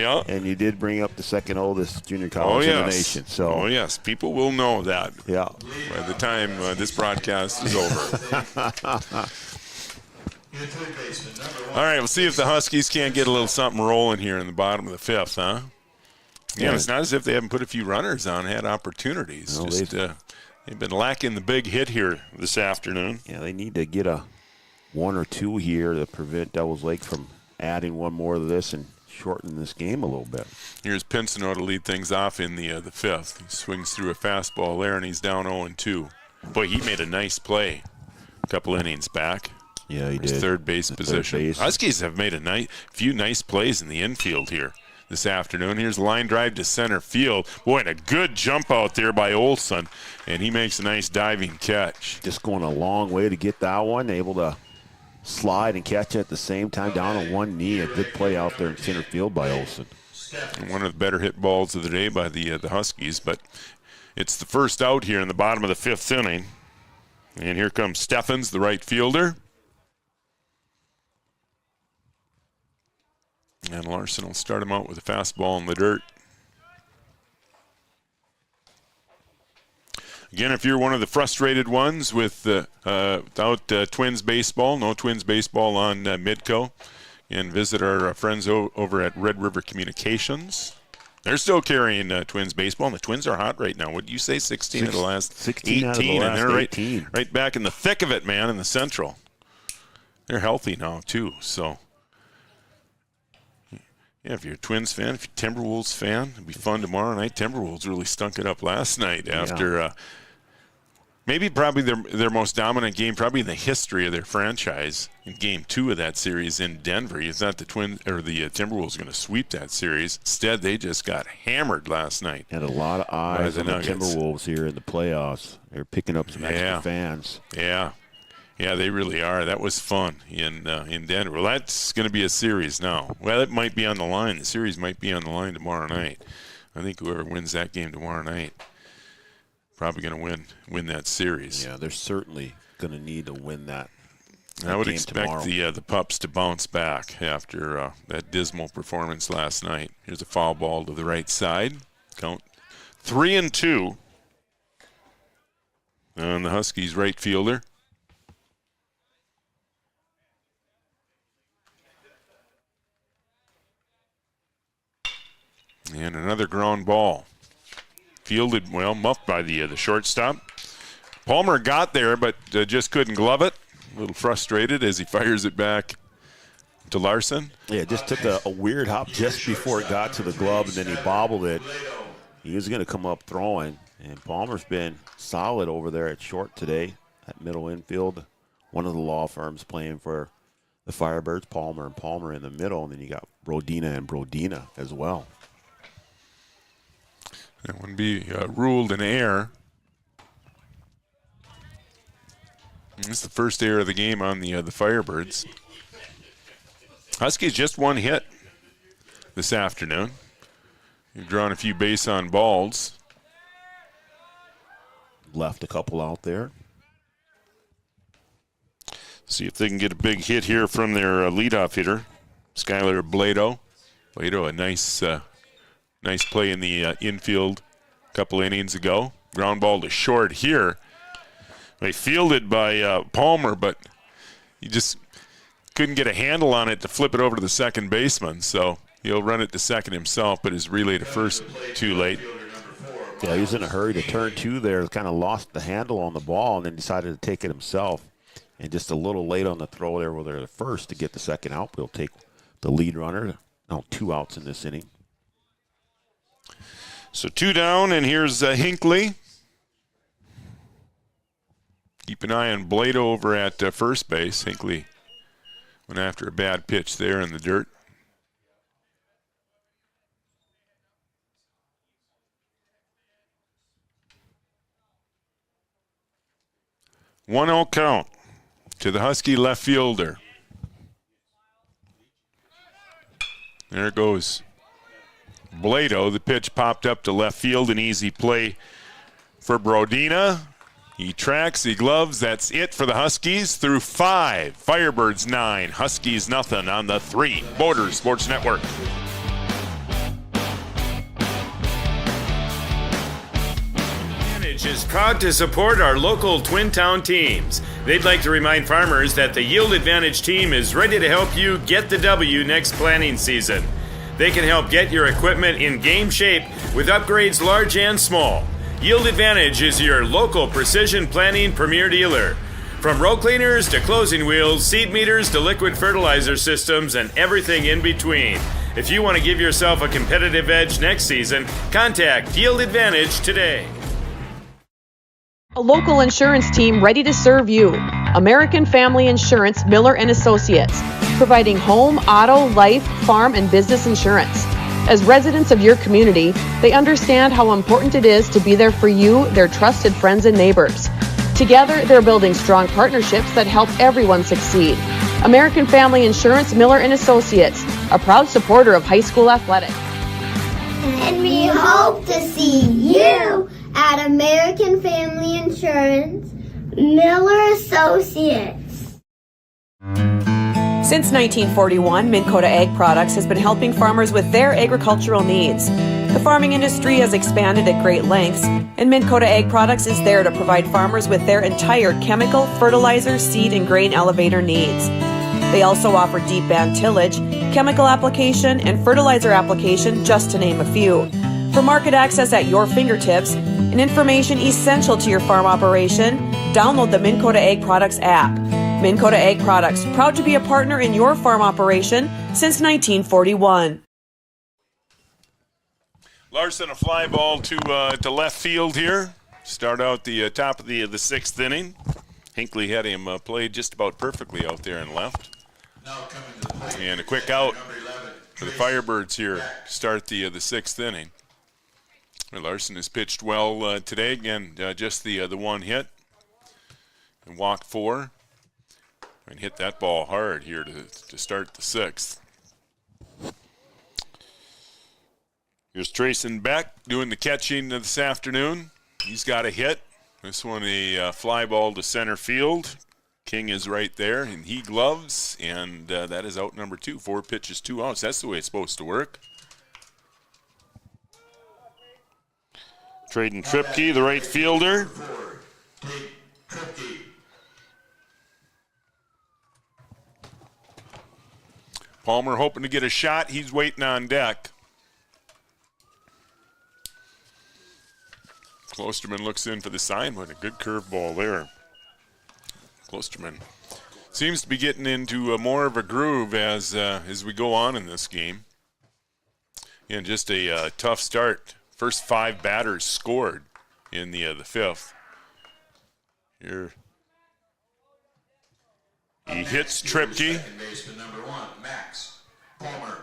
you did bring up the second oldest junior college in the nation. So yes, people will know that. Yeah. By the time this broadcast is over. All right, we'll see if the Huskies can't get a little something rolling here in the bottom of the 5th, huh? Yeah, it's not as if they haven't put a few runners on, had opportunities. No, they've been lacking the big hit here this afternoon. Yeah, they need to get a 1 or 2 here to prevent Devils Lake from adding one more to this and shorten this game a little bit. Here's Pincinot to lead things off in the 5th. He swings through a fastball there, and he's down 0-2. Boy, he made a nice play a couple innings back. Yeah, he did. Third base position. Huskies have made a few nice plays in the infield here this afternoon. Here's a line drive to center field. Boy, and a good jump out there by Olson, and he makes a nice diving catch. Just going a long way to get that one, able to slide and catch it at the same time down on one knee. A good play out there in center field by Olson. And one of the better hit balls of the day by the Huskies, but it's the first out here in the bottom of the 5th inning. And here comes Steffens, the right fielder. And Larson will start him out with a fastball in the dirt. Again, if you're one of the frustrated ones without Twins baseball, no Twins baseball on Midco, and visit our friends over at Red River Communications. They're still carrying Twins baseball, and the Twins are hot right now. What did you say, 16 of the last 16 18? Out of the last and they're 18. Right back in the thick of it, man, in the Central. They're healthy now, too, so... Yeah, if you're a Twins fan, if you're a Timberwolves fan, it'll be fun tomorrow night. Timberwolves really stunk it up last night after probably their most dominant game, probably in the history of their franchise. In Game 2 of that series in Denver, you thought the Timberwolves were going to sweep that series. Instead, they just got hammered last night. Had a lot of eyes on the Timberwolves here in the playoffs. They're picking up some extra fans. Yeah, they really are. That was fun in Denver. Well, that's going to be a series now. Well, it might be on the line. The series might be on the line tomorrow night. I think whoever wins that game tomorrow night probably going to win that series. Yeah, they're certainly going to need to win that. I would expect the Pups to bounce back after that dismal performance last night. Here's a foul ball to the right side. Count 3-2 on the Huskies right fielder. And another ground ball. Fielded, muffed by the shortstop. Palmer got there, but just couldn't glove it. A little frustrated as he fires it back to Larson. Yeah, just took a weird hop just before it got to the glove, and then he bobbled it. He was going to come up throwing, and Palmer's been solid over there at short today, at middle infield. One of the law firms playing for the Firebirds, Palmer and Palmer in the middle, and then you got Brodina and Brodina as well. That one be ruled an error. It's the first error of the game on the Firebirds. Huskies just one hit this afternoon. You've drawn a few base on balls. Left a couple out there. See if they can get a big hit here from their leadoff hitter, Skylar Blado. Blado, a nice play in the infield a couple innings ago. Ground ball to short here. They fielded by Palmer, but he just couldn't get a handle on it to flip it over to the second baseman. So he'll run it to second himself, but his relay to first too late. Yeah, he was in a hurry to turn two there, kind of lost the handle on the ball, and then decided to take it himself. And just a little late on the throw there where they're the first to get the second out. We'll take the lead runner. Now 2 outs in this inning. So 2 down, and here's Hinckley. Keep an eye on Blado over at first base. Hinckley went after a bad pitch there in the dirt. One 0 count to the Husky left fielder. There it goes. Blado, the pitch popped up to left field, an easy play for Brodina. He tracks, he gloves, that's it for the Huskies through 5. Firebirds 9, Huskies nothing on the 3. Borders Sports Network. Is proud to support our local Twin Town teams. They'd like to remind farmers that the Yield Advantage team is ready to help you get the W next planting season. They can help get your equipment in game shape with upgrades large and small. Yield Advantage is your local precision planting premier dealer. From row cleaners to closing wheels, seed meters to liquid fertilizer systems, and everything in between. If you want to give yourself a competitive edge next season, contact Yield Advantage today. A local insurance team ready to serve you. American Family Insurance, Miller & Associates, providing home, auto, life, farm, and business insurance. As residents of your community, they understand how important it is to be there for you, their trusted friends and neighbors. Together, they're building strong partnerships that help everyone succeed. American Family Insurance, Miller & Associates, a proud supporter of high school athletics. And we hope to see you at American Family Insurance, Miller Associates. Since 1941, Minn Kota Ag Products has been helping farmers with their agricultural needs. The farming industry has expanded at great lengths, and Minn Kota Ag Products is there to provide farmers with their entire chemical, fertilizer, seed, and grain elevator needs. They also offer deep band tillage, chemical application, and fertilizer application, just to name a few. For market access at your fingertips and information essential to your farm operation, download the Minn Kota Ag Products app. Minn Kota Ag Products, proud to be a partner in your farm operation since 1941. Larson, a fly ball to left field here. start out the top of the 6th inning. Hinckley had him played just about perfectly out there and left. And a quick out for the Firebirds here to start the 6th inning. Larson has pitched well today. Again, just the one hit. And walked 4. And hit that ball hard here to start the 6th. Here's Trayson Beck doing the catching this afternoon. He's got a hit. This one a fly ball to center field. King is right there, and he gloves, and that is out number 2. 4 pitches, 2 outs. That's the way it's supposed to work. Trading Tripke, the right fielder. Palmer hoping to get a shot. He's waiting on deck. Klosterman looks in for the sign, but a good curveball there. Klosterman seems to be getting into more of a groove as we go on in this game. And just a tough start. First 5 batters scored in the 5th. Here he hits Tripke. Second baseman number 1, Max Palmer.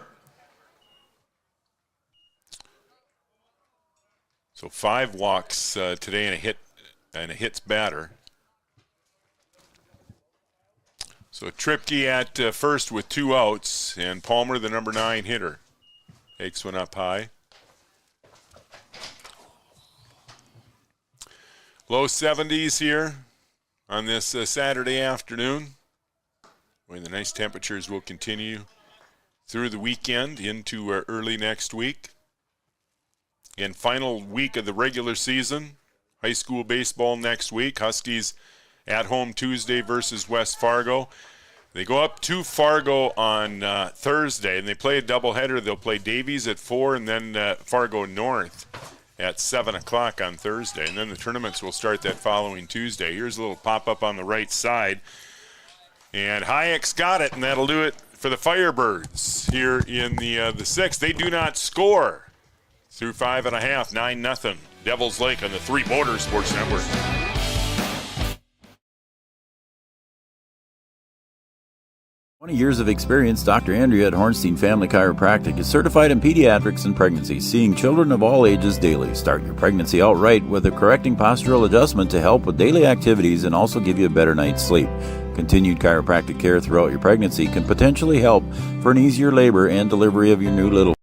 So 5 walks today and a hits batter. So Tripke at first with 2 outs, and Palmer, the number 9 hitter, takes one up high. Low 70s here on this Saturday afternoon. When the nice temperatures will continue through the weekend into early next week. And final week of the regular season, high school baseball next week. Huskies at home Tuesday versus West Fargo. They go up to Fargo on Thursday, and they play a doubleheader. They'll play Davies at 4 and then Fargo North at 7 o'clock on Thursday. And then the tournaments will start that following Tuesday. Here's a little pop-up on the right side. And Hayek's got it, and that'll do it for the Firebirds here in the 6th. They do not score through 5.5, 9-0. Devils Lake on the 3 Motorsports Network. 20 years of experience, Dr. Andrea at Hornstein Family Chiropractic is certified in pediatrics and pregnancy, seeing children of all ages daily. Start your pregnancy out right with a correcting postural adjustment to help with daily activities and also give you a better night's sleep. Continued chiropractic care throughout your pregnancy can potentially help for an easier labor and delivery of your new little.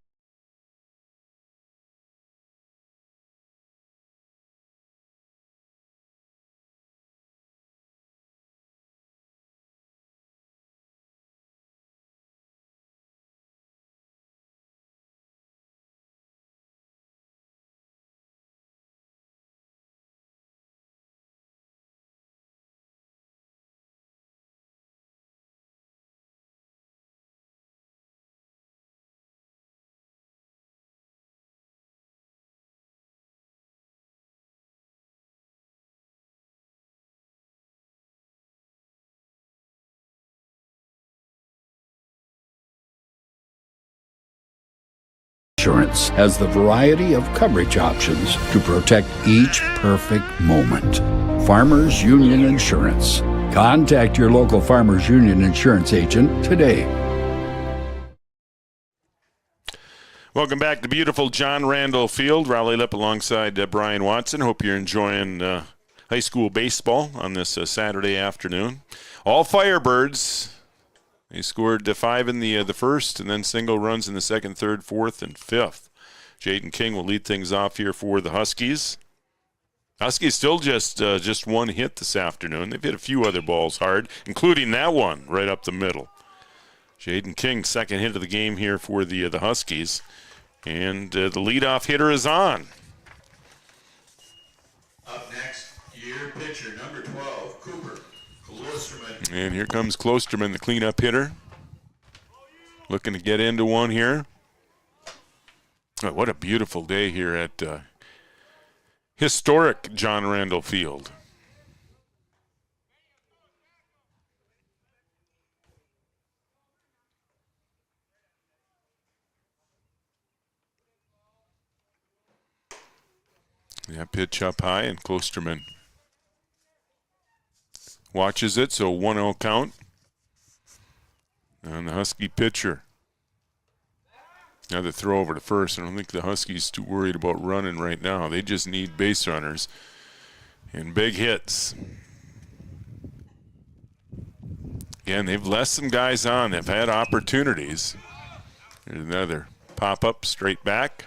Insurance has the variety of coverage options to protect each perfect moment. Farmers Union Insurance. Contact your local Farmers Union Insurance agent today. Welcome back to beautiful John Randall Field. Raleigh Lip alongside Brian Watson. Hope you're enjoying high school baseball on this Saturday afternoon. All Firebirds. They scored 5 in the first, and then single runs in the 2nd, 3rd, 4th, and 5th. Jaden King will lead things off here for the Huskies. Huskies still just 1 hit this afternoon. They've hit a few other balls hard, including that one right up the middle. Jaden King, 2nd hit of the game here for the Huskies, and the leadoff hitter is on. Up next, your pitcher, number 12, Cooper Klosterman. And here comes Klosterman, the cleanup hitter. Looking to get into one here. Oh, what a beautiful day here at historic John Randall Field. Yeah, pitch up high, and Klosterman watches it, so 1-0 count. And the Husky pitcher. Now the throw over to first. I don't think the Huskies too worried about running right now. They just need base runners and big hits. Again, they've left some guys on. They've had opportunities. There's another pop-up straight back.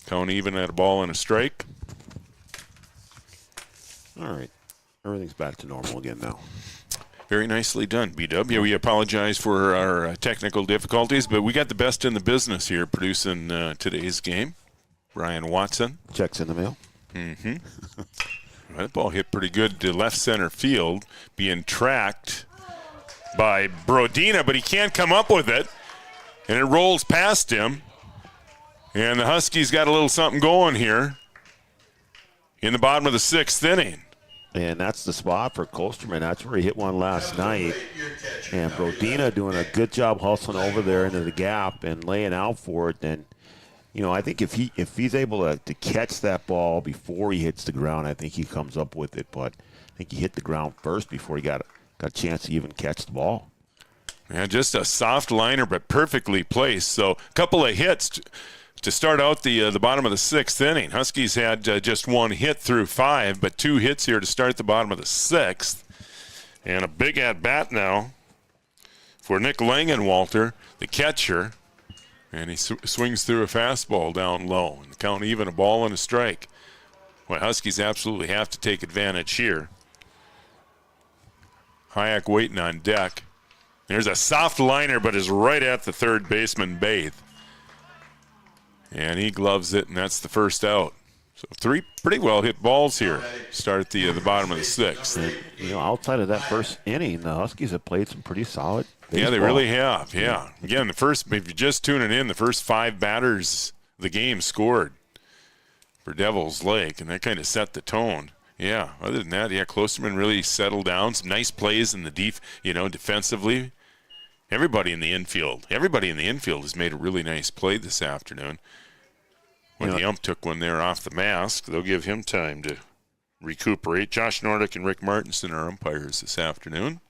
Count even at a ball and a strike. All right. Everything's back to normal again now. Very nicely done, B-Dub. Yeah, we apologize for our technical difficulties, but we got the best in the business here producing today's game. Brian Watson. Checks in the mail. Mm-hmm. That ball hit pretty good to left center field, being tracked by Brodina, but he can't come up with it, and it rolls past him. And the Huskies got a little something going here in the bottom of the 6th inning. And that's the spot for Klosterman. That's where he hit one last night. And Brodina doing a good job hustling over there into the gap and laying out for it. And, you know, I think if he's able to catch that ball before he hits the ground, I think he comes up with it. But I think he hit the ground first before he got a chance to even catch the ball. Yeah, just a soft liner, but perfectly placed. So a couple of hits to start out the bottom of the 6th inning. Huskies had just one hit through 5, but 2 hits here to start the bottom of the 6th. And a big at-bat now for Nick Langenwalter, the catcher. And he swings through a fastball down low. And the count even, a ball and a strike. Well, Huskies absolutely have to take advantage here. Hayek waiting on deck. There's a soft liner, but is right at the third baseman, Baith. And he gloves it, and that's the first out. So 3 pretty well hit balls here. Start the bottom of the 6th. And, you know, outside of that first inning, the Huskies have played some pretty solid baseball. Yeah, they really have. Yeah. Again, if you're just tuning in, the first 5 batters of the game scored for Devil's Lake, and that kind of set the tone. Yeah. Other than that, yeah, Klosterman really settled down. Some nice plays in the defensively. Everybody in the infield has made a really nice play this afternoon. When the ump took one there off the mask, they'll give him time to recuperate. Josh Nordick and Rick Martinson are umpires this afternoon.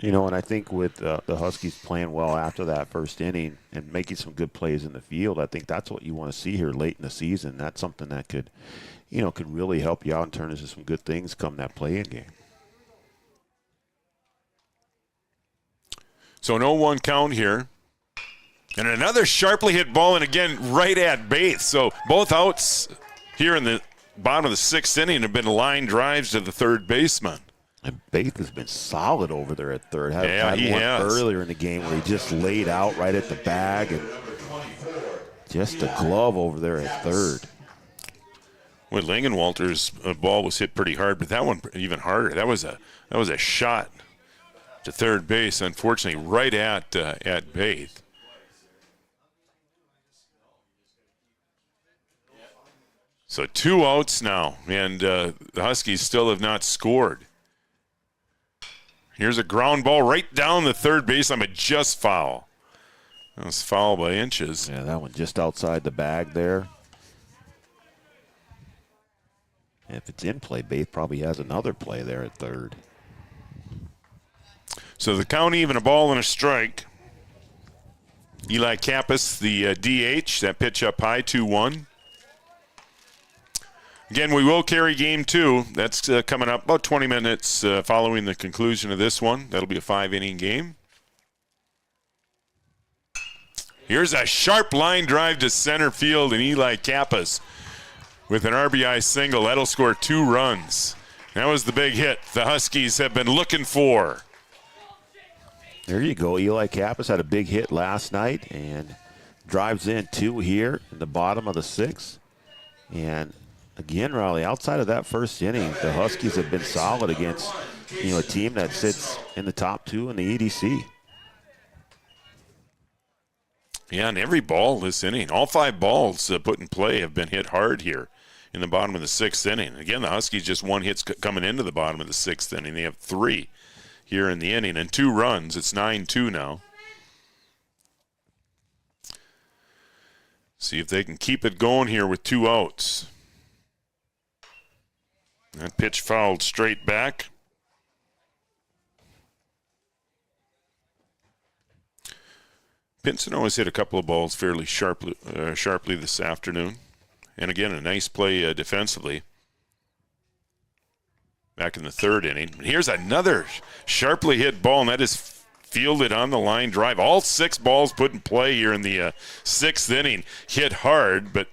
You know, and I think with the Huskies playing well after that first inning and making some good plays in the field, I think that's what you want to see here late in the season. That's something that could really help you out and turn into some good things come that play-in game. So an 0-1 count here. And another sharply hit ball, and again, right at Baith. So both outs here in the bottom of the 6th inning have been line drives to the third baseman. And Baith has been solid over there at third. Had one has. Earlier in the game where he just laid out right at the bag and just a glove over there at third. Well, Langenwalter's ball was hit pretty hard, but that one even harder. That was a shot to third base, unfortunately, right at Baith. So 2 outs now, and the Huskies still have not scored. Here's a ground ball right down the third baseline, but just foul. That was foul by inches. Yeah, that one just outside the bag there. And if it's in play, Baith probably has another play there at third. So the count even, a ball and a strike. Eli Kappas, the DH, that pitch up high, 2-1. Again, we will carry game 2. That's coming up about 20 minutes following the conclusion of this one. That'll be a 5-inning game. Here's a sharp line drive to center field, and Eli Kappas with an RBI single. That'll score 2 runs. That was the big hit the Huskies have been looking for. There you go. Eli Kappas had a big hit last night and drives in 2 here in the bottom of the 6th. And again, Riley, outside of that first inning, the Huskies have been solid against, a team that sits in the top 2 in the EDC. Yeah, and every ball this inning, all 5 balls put in play have been hit hard here in the bottom of the 6th inning. Again, the Huskies just 1 hit coming into the bottom of the 6th inning. They have 3 here in the inning and 2 runs. It's 9-2 now. See if they can keep it going here with 2 outs. That pitch fouled straight back. Pinson always hit a couple of balls fairly sharply this afternoon. And again, a nice play defensively back in the 3rd inning. Here's another sharply hit ball, and that is fielded on the line drive. All 6 balls put in play here in the 6th inning. Hit hard, but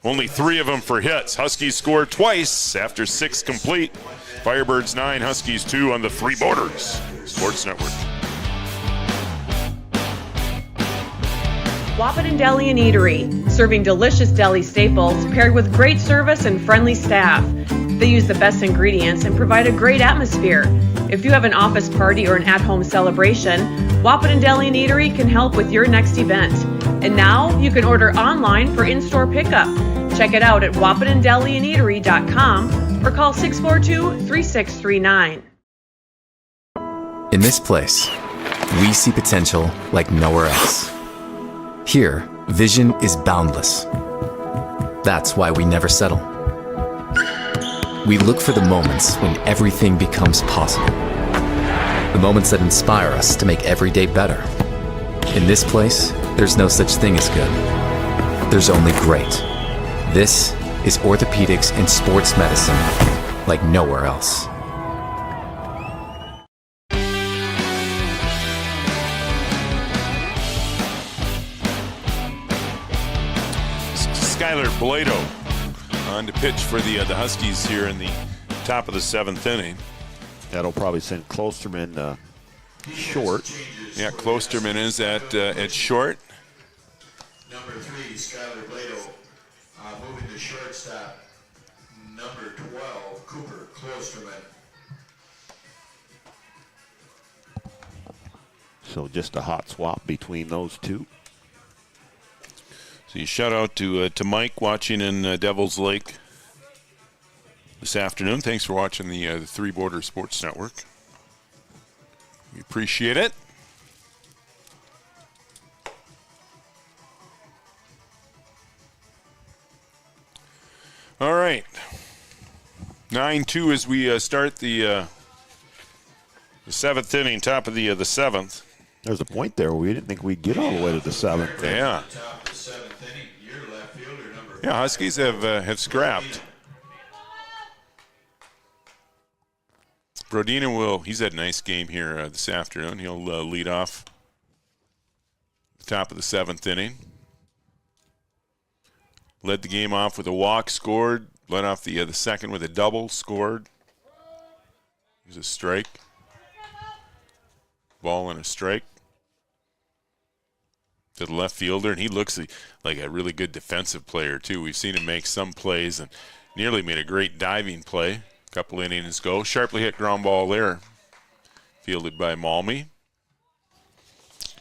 only 3 of them for hits. Huskies scored twice after 6 complete. Firebirds 9, Huskies 2 on the Three Borders Sports Network. Wahpeton Deli and Eatery, serving delicious deli staples paired with great service and friendly staff. They use the best ingredients and provide a great atmosphere. If you have an office party or an at-home celebration, Wahpeton Deli and Eatery can help with your next event. And now you can order online for in-store pickup. Check it out at wahpetondeliandeatery.com or call 642-3639. In this place, we see potential like nowhere else. Here, vision is boundless. That's why we never settle. We look for the moments when everything becomes possible. The moments that inspire us to make every day better. In this place, there's no such thing as good. There's only great. This is orthopedics and sports medicine like nowhere else. Skylar Blado on to pitch for the Huskies here in the top of the 7th inning. That'll probably send Klosterman short. Yeah, Klosterman is at short. Number 3, Skylar Blado, moving to shortstop. Number 12, Cooper Klosterman. So just a hot swap between those two. So shout out to Mike watching in Devil's Lake this afternoon. Thanks for watching the Three Borders Sports Network. We appreciate it. All right. 9-2 as we start the 7th inning, top of the 7th. There's a point there where we didn't think we'd get all the way to the 7th. Yeah. Yeah, Huskies have scrapped. Brodina he's had a nice game here this afternoon. He'll lead off the top of the 7th inning. Led the game off with a walk, scored. Led off the 2nd with a double, scored. There's a strike. Ball and a strike to the left fielder, and he looks like a really good defensive player too. We've seen him make some plays and nearly made a great diving play a couple innings ago. Sharply hit ground ball there, fielded by Malmy.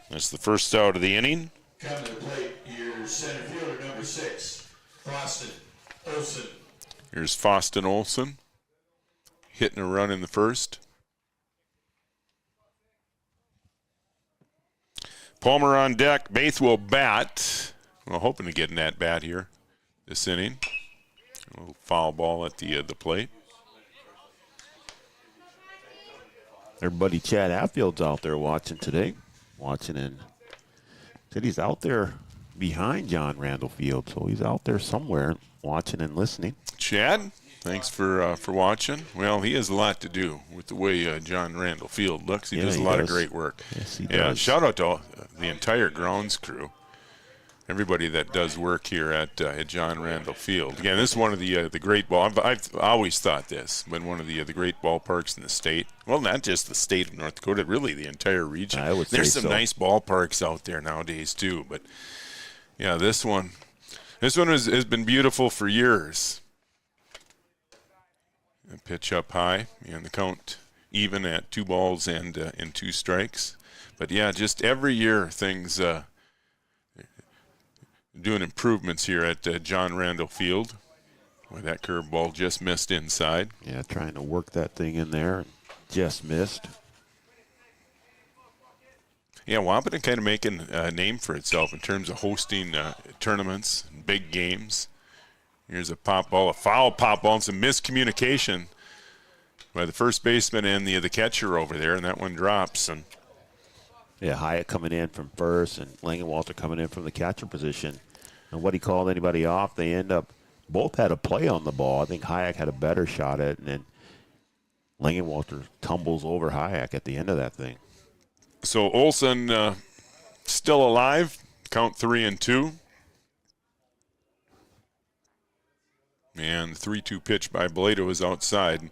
That's the first out of the inning. Coming to the plate, your center fielder, number 6, Foston Olson. Here's Foston Olson hitting a run in the first. Palmer on deck. Baith will bat. Well, hoping to get an at-bat here this inning. A little foul ball at the plate. Their buddy Chad Hatfield's out there watching today. Said he's out there behind John Randall Field, so he's out there somewhere watching and listening. Chad, thanks for watching. Well, he has a lot to do with the way John Randall Field looks. He does a lot of great work. Yes, he Yeah, does. shout out to the entire grounds crew, everybody that does work here at John Randall Field. Again, this is one of the great ball. I've always thought this, been one of the great ballparks in the state. Well, not just the state of North Dakota, really the entire region. I would say There's some so. nice ballparks out there nowadays too, but yeah, this one has been beautiful for years. A pitch up high, and the count even at 2 balls and 2 strikes. But yeah, just every year things doing improvements here at John Randall Field. Where that curveball just missed inside. Yeah, trying to work that thing in there and just missed. Yeah, Wahpeton kind of making a name for itself in terms of hosting tournaments, big games. Here's a pop ball, a foul pop ball, and some miscommunication by the first baseman and the catcher over there, and that one drops. And yeah, Hyatt coming in from first and Langenwalter coming in from the catcher position. And what he called anybody off, they end up, both had a play on the ball. I think Hayek had a better shot at it, and then Langenwalter tumbles over Hayek at the end of that thing. So Olsen still alive, count 3-2. And the 3-2 pitch by Blado is outside.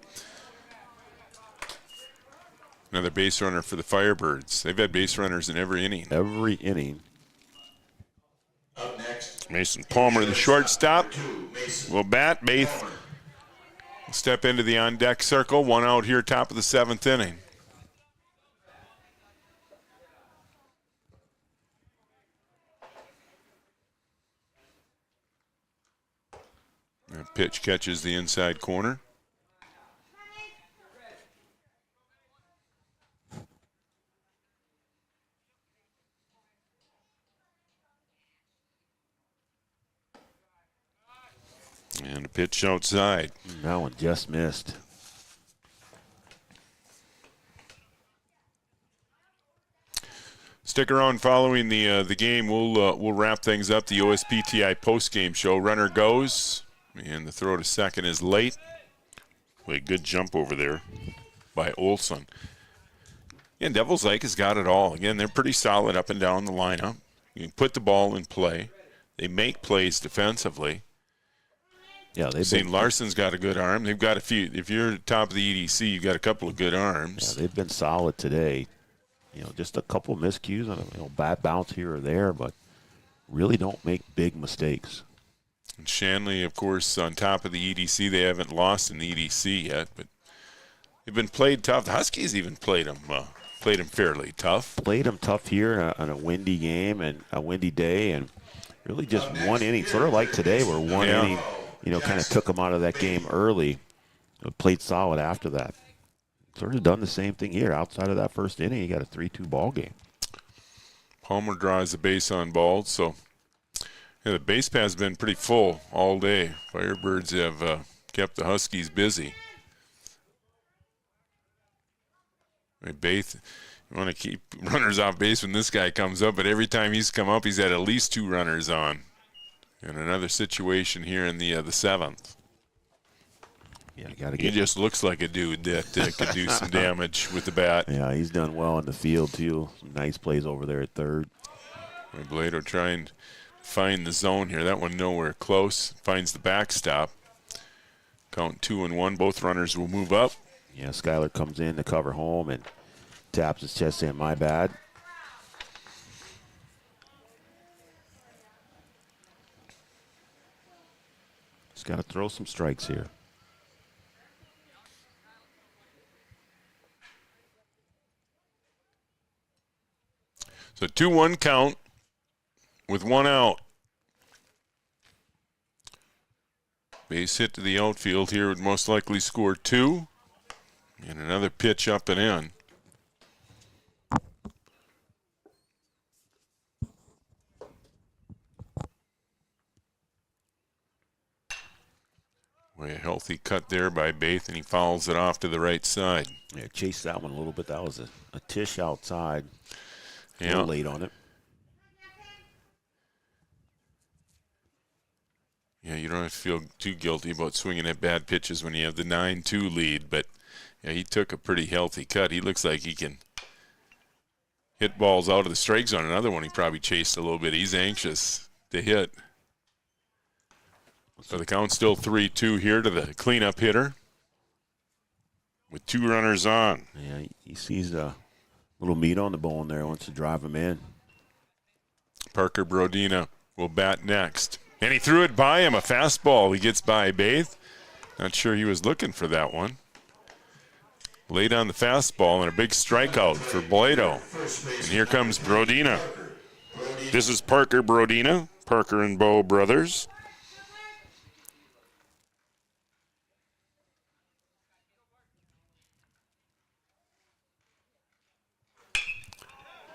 Another base runner for the Firebirds. They've had base runners in every inning. Every inning. Up next, Mason Palmer, the shortstop, will bat. Baith will step into the on-deck circle. One out here, top of the 7th inning. That pitch catches the inside corner. And a pitch outside. That one just missed. Stick around following the game. We'll wrap things up. The OSPTI post-game show. Runner goes, and the throw to second is late. A good jump over there by Olsen. And Devils Lake has got it all. Again, they're pretty solid up and down the lineup. You can put the ball in play. They make plays defensively. Yeah, they've St. Larson's got a good arm. They've got a few. If you're top of the EDC, you've got a couple of good arms. Yeah, they've been solid today. Just a couple miscues on a bad bounce here or there, but really don't make big mistakes. And Shanley, of course, on top of the EDC. They haven't lost in the EDC yet, but they've been played tough. The Huskies even played them fairly tough. Played them tough here on a windy game and a windy day, and really just one inning, sort of like today, where one inning, kind of took them out of that game early, but played solid after that. Sort of done the same thing here. Outside of that first inning, you got a 3-2 ball game. Palmer draws the base on balls, so the base path's been pretty full all day. Firebirds have kept the Huskies busy. Baith, you want to keep runners off base when this guy comes up, but every time he's come up, he's had at least 2 runners on. And another situation here in the 7th. Yeah, you gotta he just looks like a dude that could do some damage with the bat. Yeah, he's done well in the field, too. Some nice plays over there at third. Blado trying to find the zone here. That one nowhere close. Finds the backstop. Count 2-1. Both runners will move up. Yeah, Skyler comes in to cover home and taps his chest saying, "My bad." He's got to throw some strikes here. So 2-1 count with 1 out. Base hit to the outfield here would most likely score 2. And another pitch up and in. A healthy cut there by Baith, and he fouls it off to the right side. Yeah, chased that one a little bit. That was a tish outside. A little late on it. Yeah, you don't have to feel too guilty about swinging at bad pitches when you have the 9-2 lead, but yeah, he took a pretty healthy cut. He looks like he can hit balls out of the strike zone. Another one he probably chased a little bit. He's anxious to hit. So the count's still 3-2 here to the cleanup hitter with 2 runners on. Yeah, he sees a little meat on the bone there. Wants to drive him in. Parker Brodina will bat next. And he threw it by him, a fastball. He gets by Baith. Not sure he was looking for that one. Laid on the fastball and a big strikeout for Blado. And here comes Brodina. This is Parker Brodina, Parker and Bo brothers.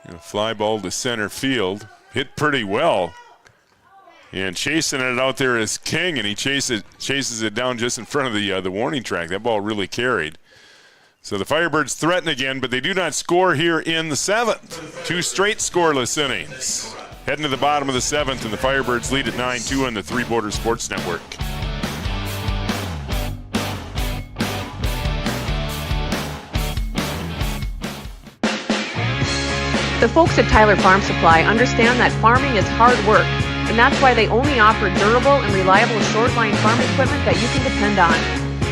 A fly ball to center field. Hit pretty well. And chasing it out there is King, and he chases it down just in front of the warning track. That ball really carried. So the Firebirds threaten again, but they do not score here in the 7th. 2 straight scoreless innings. Heading to the bottom of the 7th, and the Firebirds lead at 9-2 on the Three Border Sports Network. The folks at Tyler Farm Supply understand that farming is hard work, and that's why they only offer durable and reliable short-line farm equipment that you can depend on.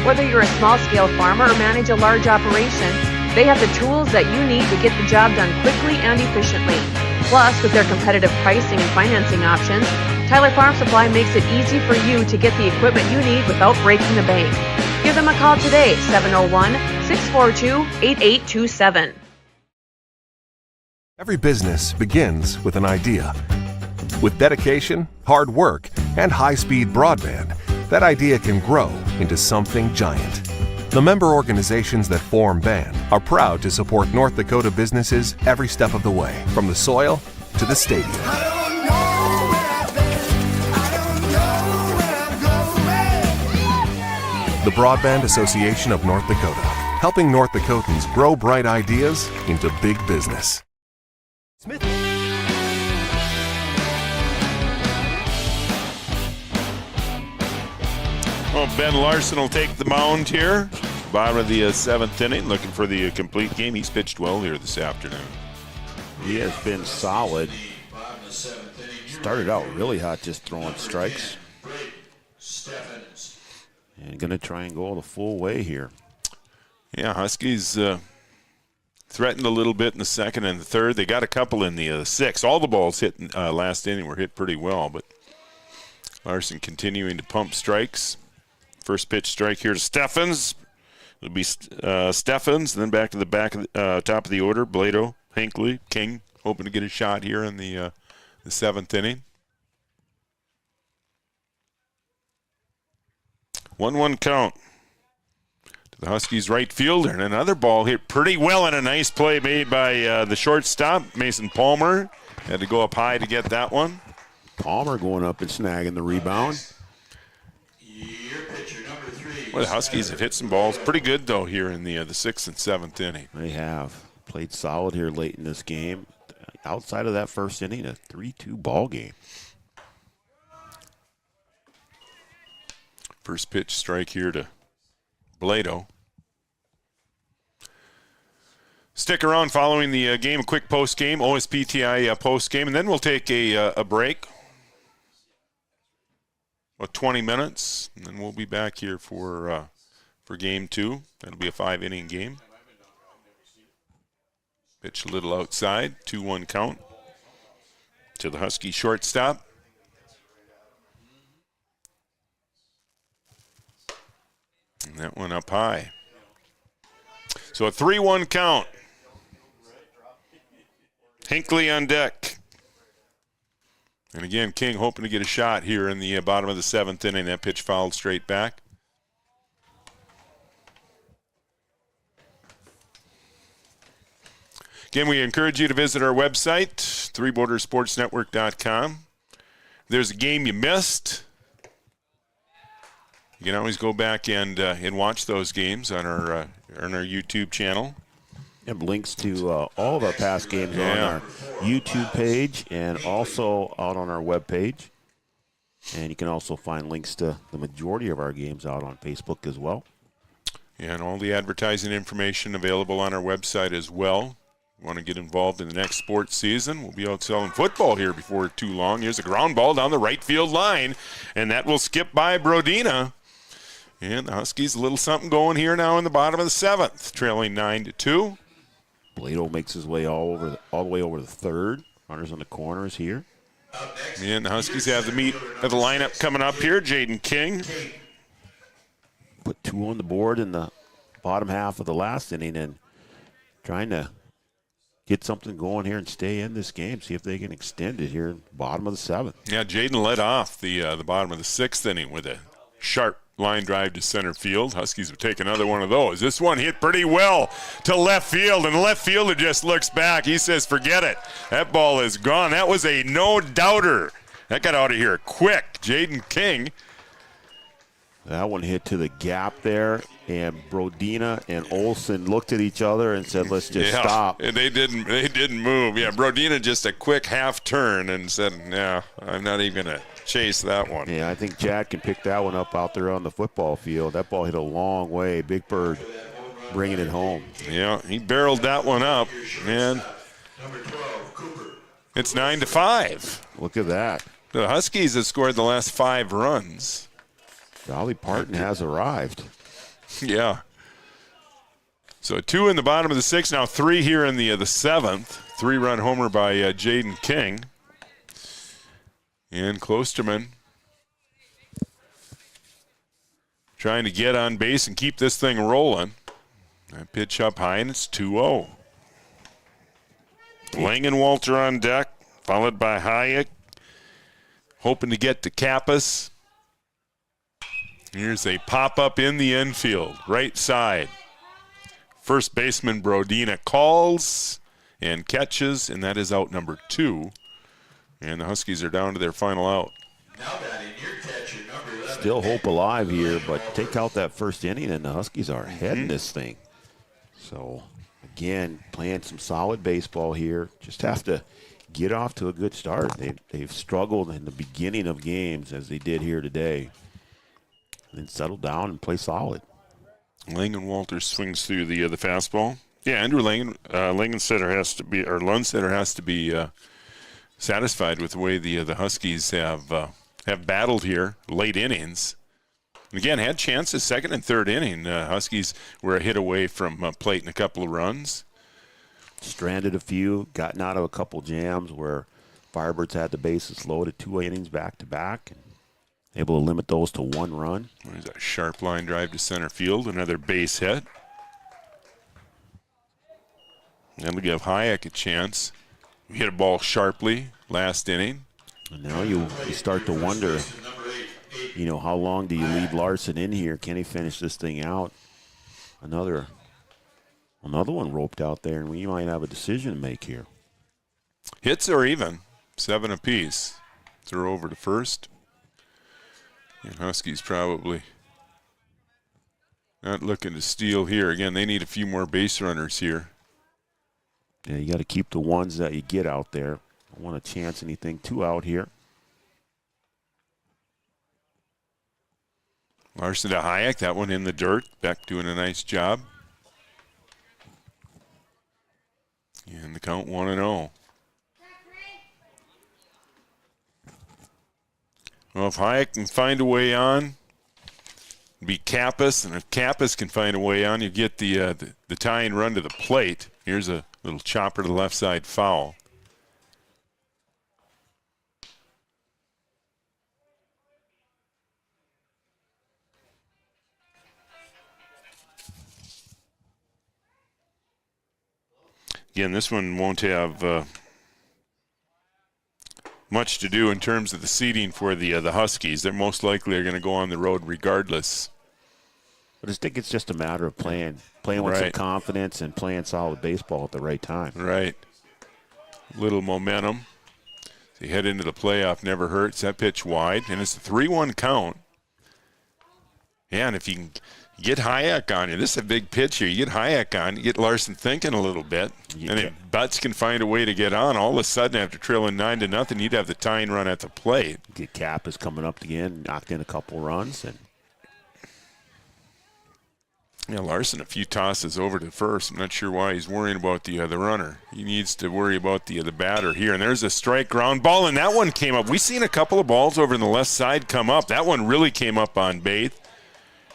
Whether you're a small-scale farmer or manage a large operation, they have the tools that you need to get the job done quickly and efficiently. Plus, with their competitive pricing and financing options, Tyler Farm Supply makes it easy for you to get the equipment you need without breaking the bank. Give them a call today, 701-642-8827. Every business begins with an idea. With dedication, hard work, and high-speed broadband, that idea can grow into something giant. The member organizations that form BAN are proud to support North Dakota businesses every step of the way, from the soil to the stadium. The Broadband Association of North Dakota, helping North Dakotans grow bright ideas into big business. Well, Ben Larson will take the mound here. Bottom of the 7th inning, looking for the complete game. He's pitched well here this afternoon. He has been solid. Started out really hot, just throwing strikes. And going to try and go the full way here. Yeah, Huskies threatened a little bit in the 2nd and the 3rd. They got a couple in the 6th. All the balls hit last inning were hit pretty well, but Larson continuing to pump strikes. First pitch strike here to Steffens. It'll be Steffens, then back to the top of the order. Blado, Hinckley, King, hoping to get a shot here in the 7th inning. 1-1 count to the Huskies right fielder, and another ball hit pretty well, and a nice play made by the shortstop, Mason Palmer. Had to go up high to get that one. Palmer going up and snagging the rebound. Well, the Huskies have hit some balls pretty good, though, here in the 6th and 7th inning. They have played solid here late in this game. Outside of that first inning, a 3-2 ball game. First pitch strike here to Blado. Stick around following the game, a quick post-game, OSPTI post-game, and then we'll take a break. About 20 minutes, and then we'll be back here for game 2. That'll be a 5-inning game. Pitch a little outside, 2-1 count to the Husky shortstop. And that one up high. So a 3-1 count. Hinckley on deck. And again, King hoping to get a shot here in the bottom of the 7th inning. That pitch fouled straight back. Again, we encourage you to visit our website, threebordersportsnetwork.com. If there's a game you missed, you can always go back and watch those games on our YouTube channel. We have links to all of our past games on our YouTube page and also out on our webpage. And you can also find links to the majority of our games out on Facebook as well. And all the advertising information available on our website as well. If you want to get involved in the next sports season, we'll be out selling football here before too long. Here's a ground ball down the right field line, and that will skip by Brodina. And the Huskies a little something going here now in the bottom of the 7th, trailing 9-2. Blado makes his way all the way over the 3rd. Runners on the corners here. And the Huskies have the meat of the lineup coming up here. Jaden King. Put 2 on the board in the bottom half of the last inning and trying to get something going here and stay in this game, see if they can extend it here in the bottom of the 7th. Yeah, Jaden led off the bottom of the 6th inning with a sharp line drive to center field. Huskies would take another one of those. This one hit pretty well to left field, and the left fielder just looks back. He says, forget it. That ball is gone. That was a no-doubter That got out of here quick. Jaden King. That one hit to the gap there, and Brodina and Olsen looked at each other and said, let's just stop. And they didn't move. Yeah, Brodina just a quick half turn and said, no, I'm not even going to chase that one. Yeah, I think Chad can pick that one up out there on the football field. That ball hit a long way. Big Bird bringing it home. Yeah, he barreled that one up, and it's 9-5. Look at that. The Huskies have scored the last 5 runs. Dolly Parton has arrived. Yeah. So 2 in the bottom of the 6th, now 3 here in the 7th. 3-run homer by Jaden King. And Klosterman trying to get on base and keep this thing rolling. That pitch up high, and it's 2-0. Langenwalter on deck, followed by Hayek. Hoping to get to Kappas. Here's a pop-up in the infield, right side. First baseman Brodina calls and catches, and that is out number 2. And the Huskies are down to their final out. Still hope alive here, but take out that first inning, and the Huskies are ahead in this thing. So, again, playing some solid baseball here. Just have to get off to a good start. They've struggled in the beginning of games, as they did here today. Then settle down and play solid. Langenwalter swings through the fastball. Yeah, Andrew Langensetter has to be, or Lundstetter has to be satisfied with the way the Huskies have battled here late innings. And again, had chances second and third inning. Huskies were a hit away from plating a couple of runs. Stranded a few, gotten out of a couple jams where Firebirds had the bases loaded 2 innings back to back. Able to limit those to 1 run. There's a sharp line drive to center field. Another base hit. That'll give Hayek a chance. We hit a ball sharply last inning. And now you start to wonder, how long do you leave Larson in here? Can he finish this thing out? Another one roped out there, and we might have a decision to make here. Hits are even, 7 apiece. Throw over to first. And Huskies probably not looking to steal here. Again, they need a few more base runners here. Yeah, you got to keep the ones that you get out there. Don't want to chance anything too out here. Larson to Hayek, that one in the dirt. Beck doing a nice job. And the count 1-0. Well, if Hayek can find a way on, it'd be Kappas, and if Kappas can find a way on, you get the tying run to the plate. Here's a little chopper to the left side foul. Again, this one won't have much to do in terms of the seeding for the Huskies. They're most likely are going to go on the road regardless. I just think it's just a matter of playing with some confidence and playing solid baseball at the right time. Right. Little momentum. So you head into the playoff, never hurts. That pitch wide, and it's a 3-1 count. Yeah, and if you can get Hayek on you, this is a big pitch here. You get Hayek on, you get Larson thinking a little bit, and if Butts can find a way to get on, all of a sudden after trailing 9-0, you'd have the tying run at the plate. Get Cap is coming up again, knocked in a couple runs, and Larson a few tosses over to first. I'm not sure why he's worrying about the runner. He needs to worry about the batter here. And there's a strike ground ball, and that one came up. We've seen a couple of balls over in the left side come up. That one really came up on base.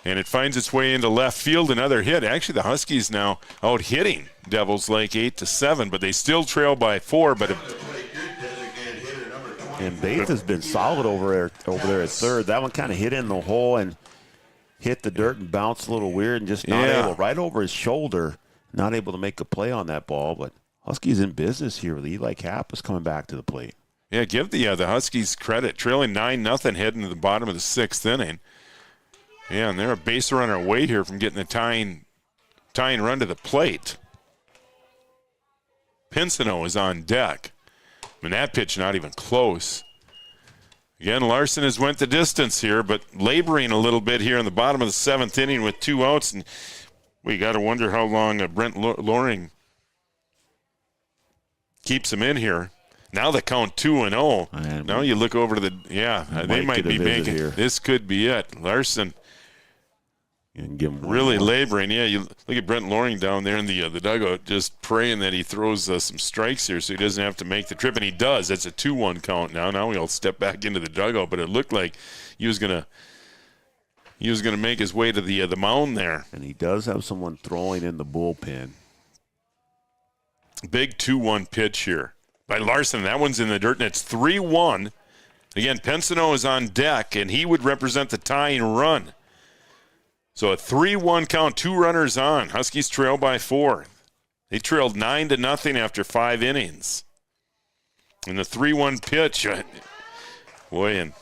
And it finds its way into left field, another hit. Actually, the Huskies now out hitting Devils Lake 8-7, but they still trail by 4. And Baith has been solid over there at third. That one kind of hit in the hole and hit the dirt and bounced a little weird and just not able, right over his shoulder, not able to make a play on that ball. But Huskies in business here with Eli Kappas coming back to the plate. Yeah, give the Huskies credit. Trailing 9-0 heading to the bottom of the 6th inning. Yeah, and they're a base runner away here from getting the tying run to the plate. Pinsino is on deck. I mean, that pitch not even close. Again, Larson has went the distance here, but laboring a little bit here in the bottom of the 7th inning with 2 outs. And we got to wonder how long Brent Loring keeps him in here. Now the count 2-0. Now you look over to they might be making here. This could be it. Larson and give him really laboring. Yeah, you look at Brent Loring down there in the dugout, just praying that he throws some strikes here so he doesn't have to make the trip, and he does. It's a 2-1 count now. Now he'll step back into the dugout, but it looked like he was gonna make his way to the mound there. And he does have someone throwing in the bullpen. Big 2-1 pitch here by Larson. That one's in the dirt, and it's 3-1. Again, Pensano is on deck, and he would represent the tying run. So a 3-1 count, 2 runners on. Huskies trail by 4. They trailed 9-0 after 5 innings. And the 3-1 pitch, boy, and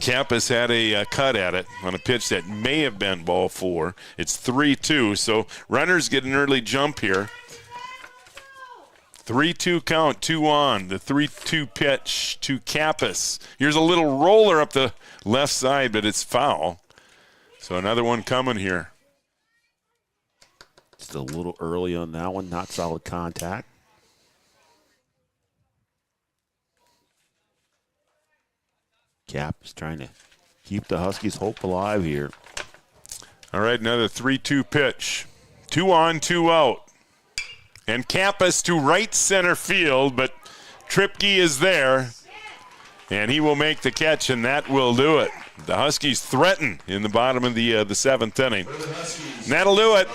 Kappas had a cut at it on a pitch that may have been ball 4. It's 3-2, so runners get an early jump here. 3-2 count, 2 on. The 3-2 pitch to Kappas. Here's a little roller up the left side, but it's foul. So another one coming here. Just a little early on that one. Not solid contact. Cap is trying to keep the Huskies' hope alive here. All right, another 3-2 pitch. 2 on, 2 out. And Kappas to right center field, but Tripke is there. And he will make the catch, and that will do it. The Huskies threaten in the bottom of the 7th inning. And that'll do it.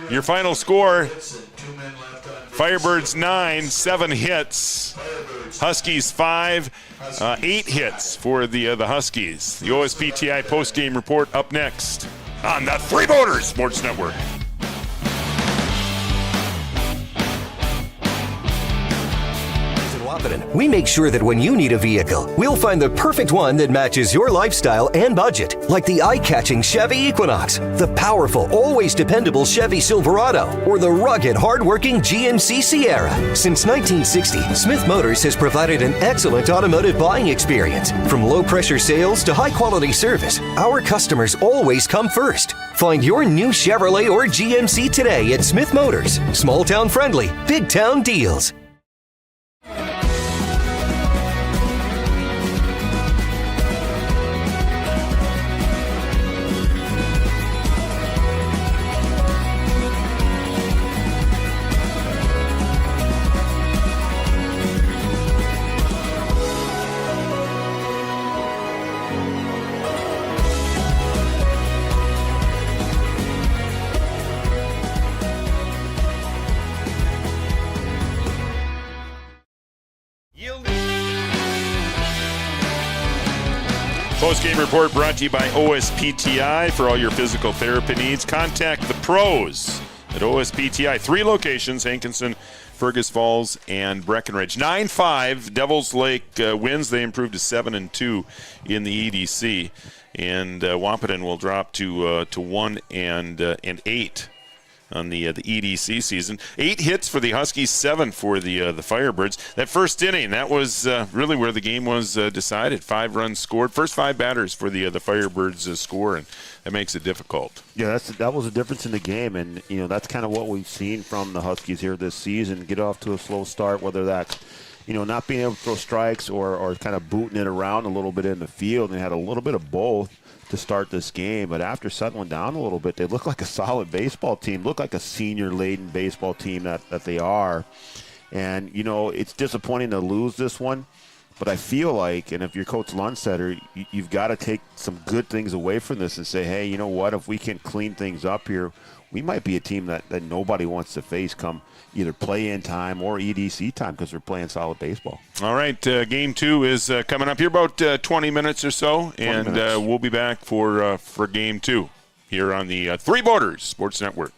Your final score, Firebirds 9, 7 hits. Huskies 5, 8 hits for the Huskies. The OSPTI postgame report up next on the Three Borders Sports Network. We make sure that when you need a vehicle, we'll find the perfect one that matches your lifestyle and budget. Like the eye-catching Chevy Equinox, the powerful, always dependable Chevy Silverado, or the rugged, hard-working GMC Sierra. Since 1960, Smith Motors has provided an excellent automotive buying experience. From low-pressure sales to high-quality service, our customers always come first. Find your new Chevrolet or GMC today at Smith Motors. Small-town friendly, big-town deals. Post-game report brought to you by OSPTI. For all your physical therapy needs, contact the pros at OSPTI. 3 locations, Hankinson, Fergus Falls, and Breckenridge. 9-5, Devils Lake wins. They improved to 7-2 in the EDC. And Wahpeton will drop to 1-8 on the EDC season. 8 hits for the Huskies, 7 for the Firebirds. That first inning, that was really where the game was decided. 5 runs scored. First 5 batters for the Firebirds score, and that makes it difficult. Yeah, that was a difference in the game, and that's kind of what we've seen from the Huskies here this season. Get off to a slow start, whether that's not being able to throw strikes or kind of booting it around a little bit in the field, and had a little bit of both to start this game. But after settling down a little bit, they look like a solid baseball team, look like a senior-laden baseball team that they are. And, it's disappointing to lose this one, but I feel like, and if you're Coach Lundstetter, you've got to take some good things away from this and say, hey, you know what, if we can clean things up here, we might be a team that nobody wants to face come either play-in time or EDC time, because we're playing solid baseball. All right, game 2 is coming up here about 20 minutes or so, and we'll be back for game 2 here on the Three Borders Sports Network.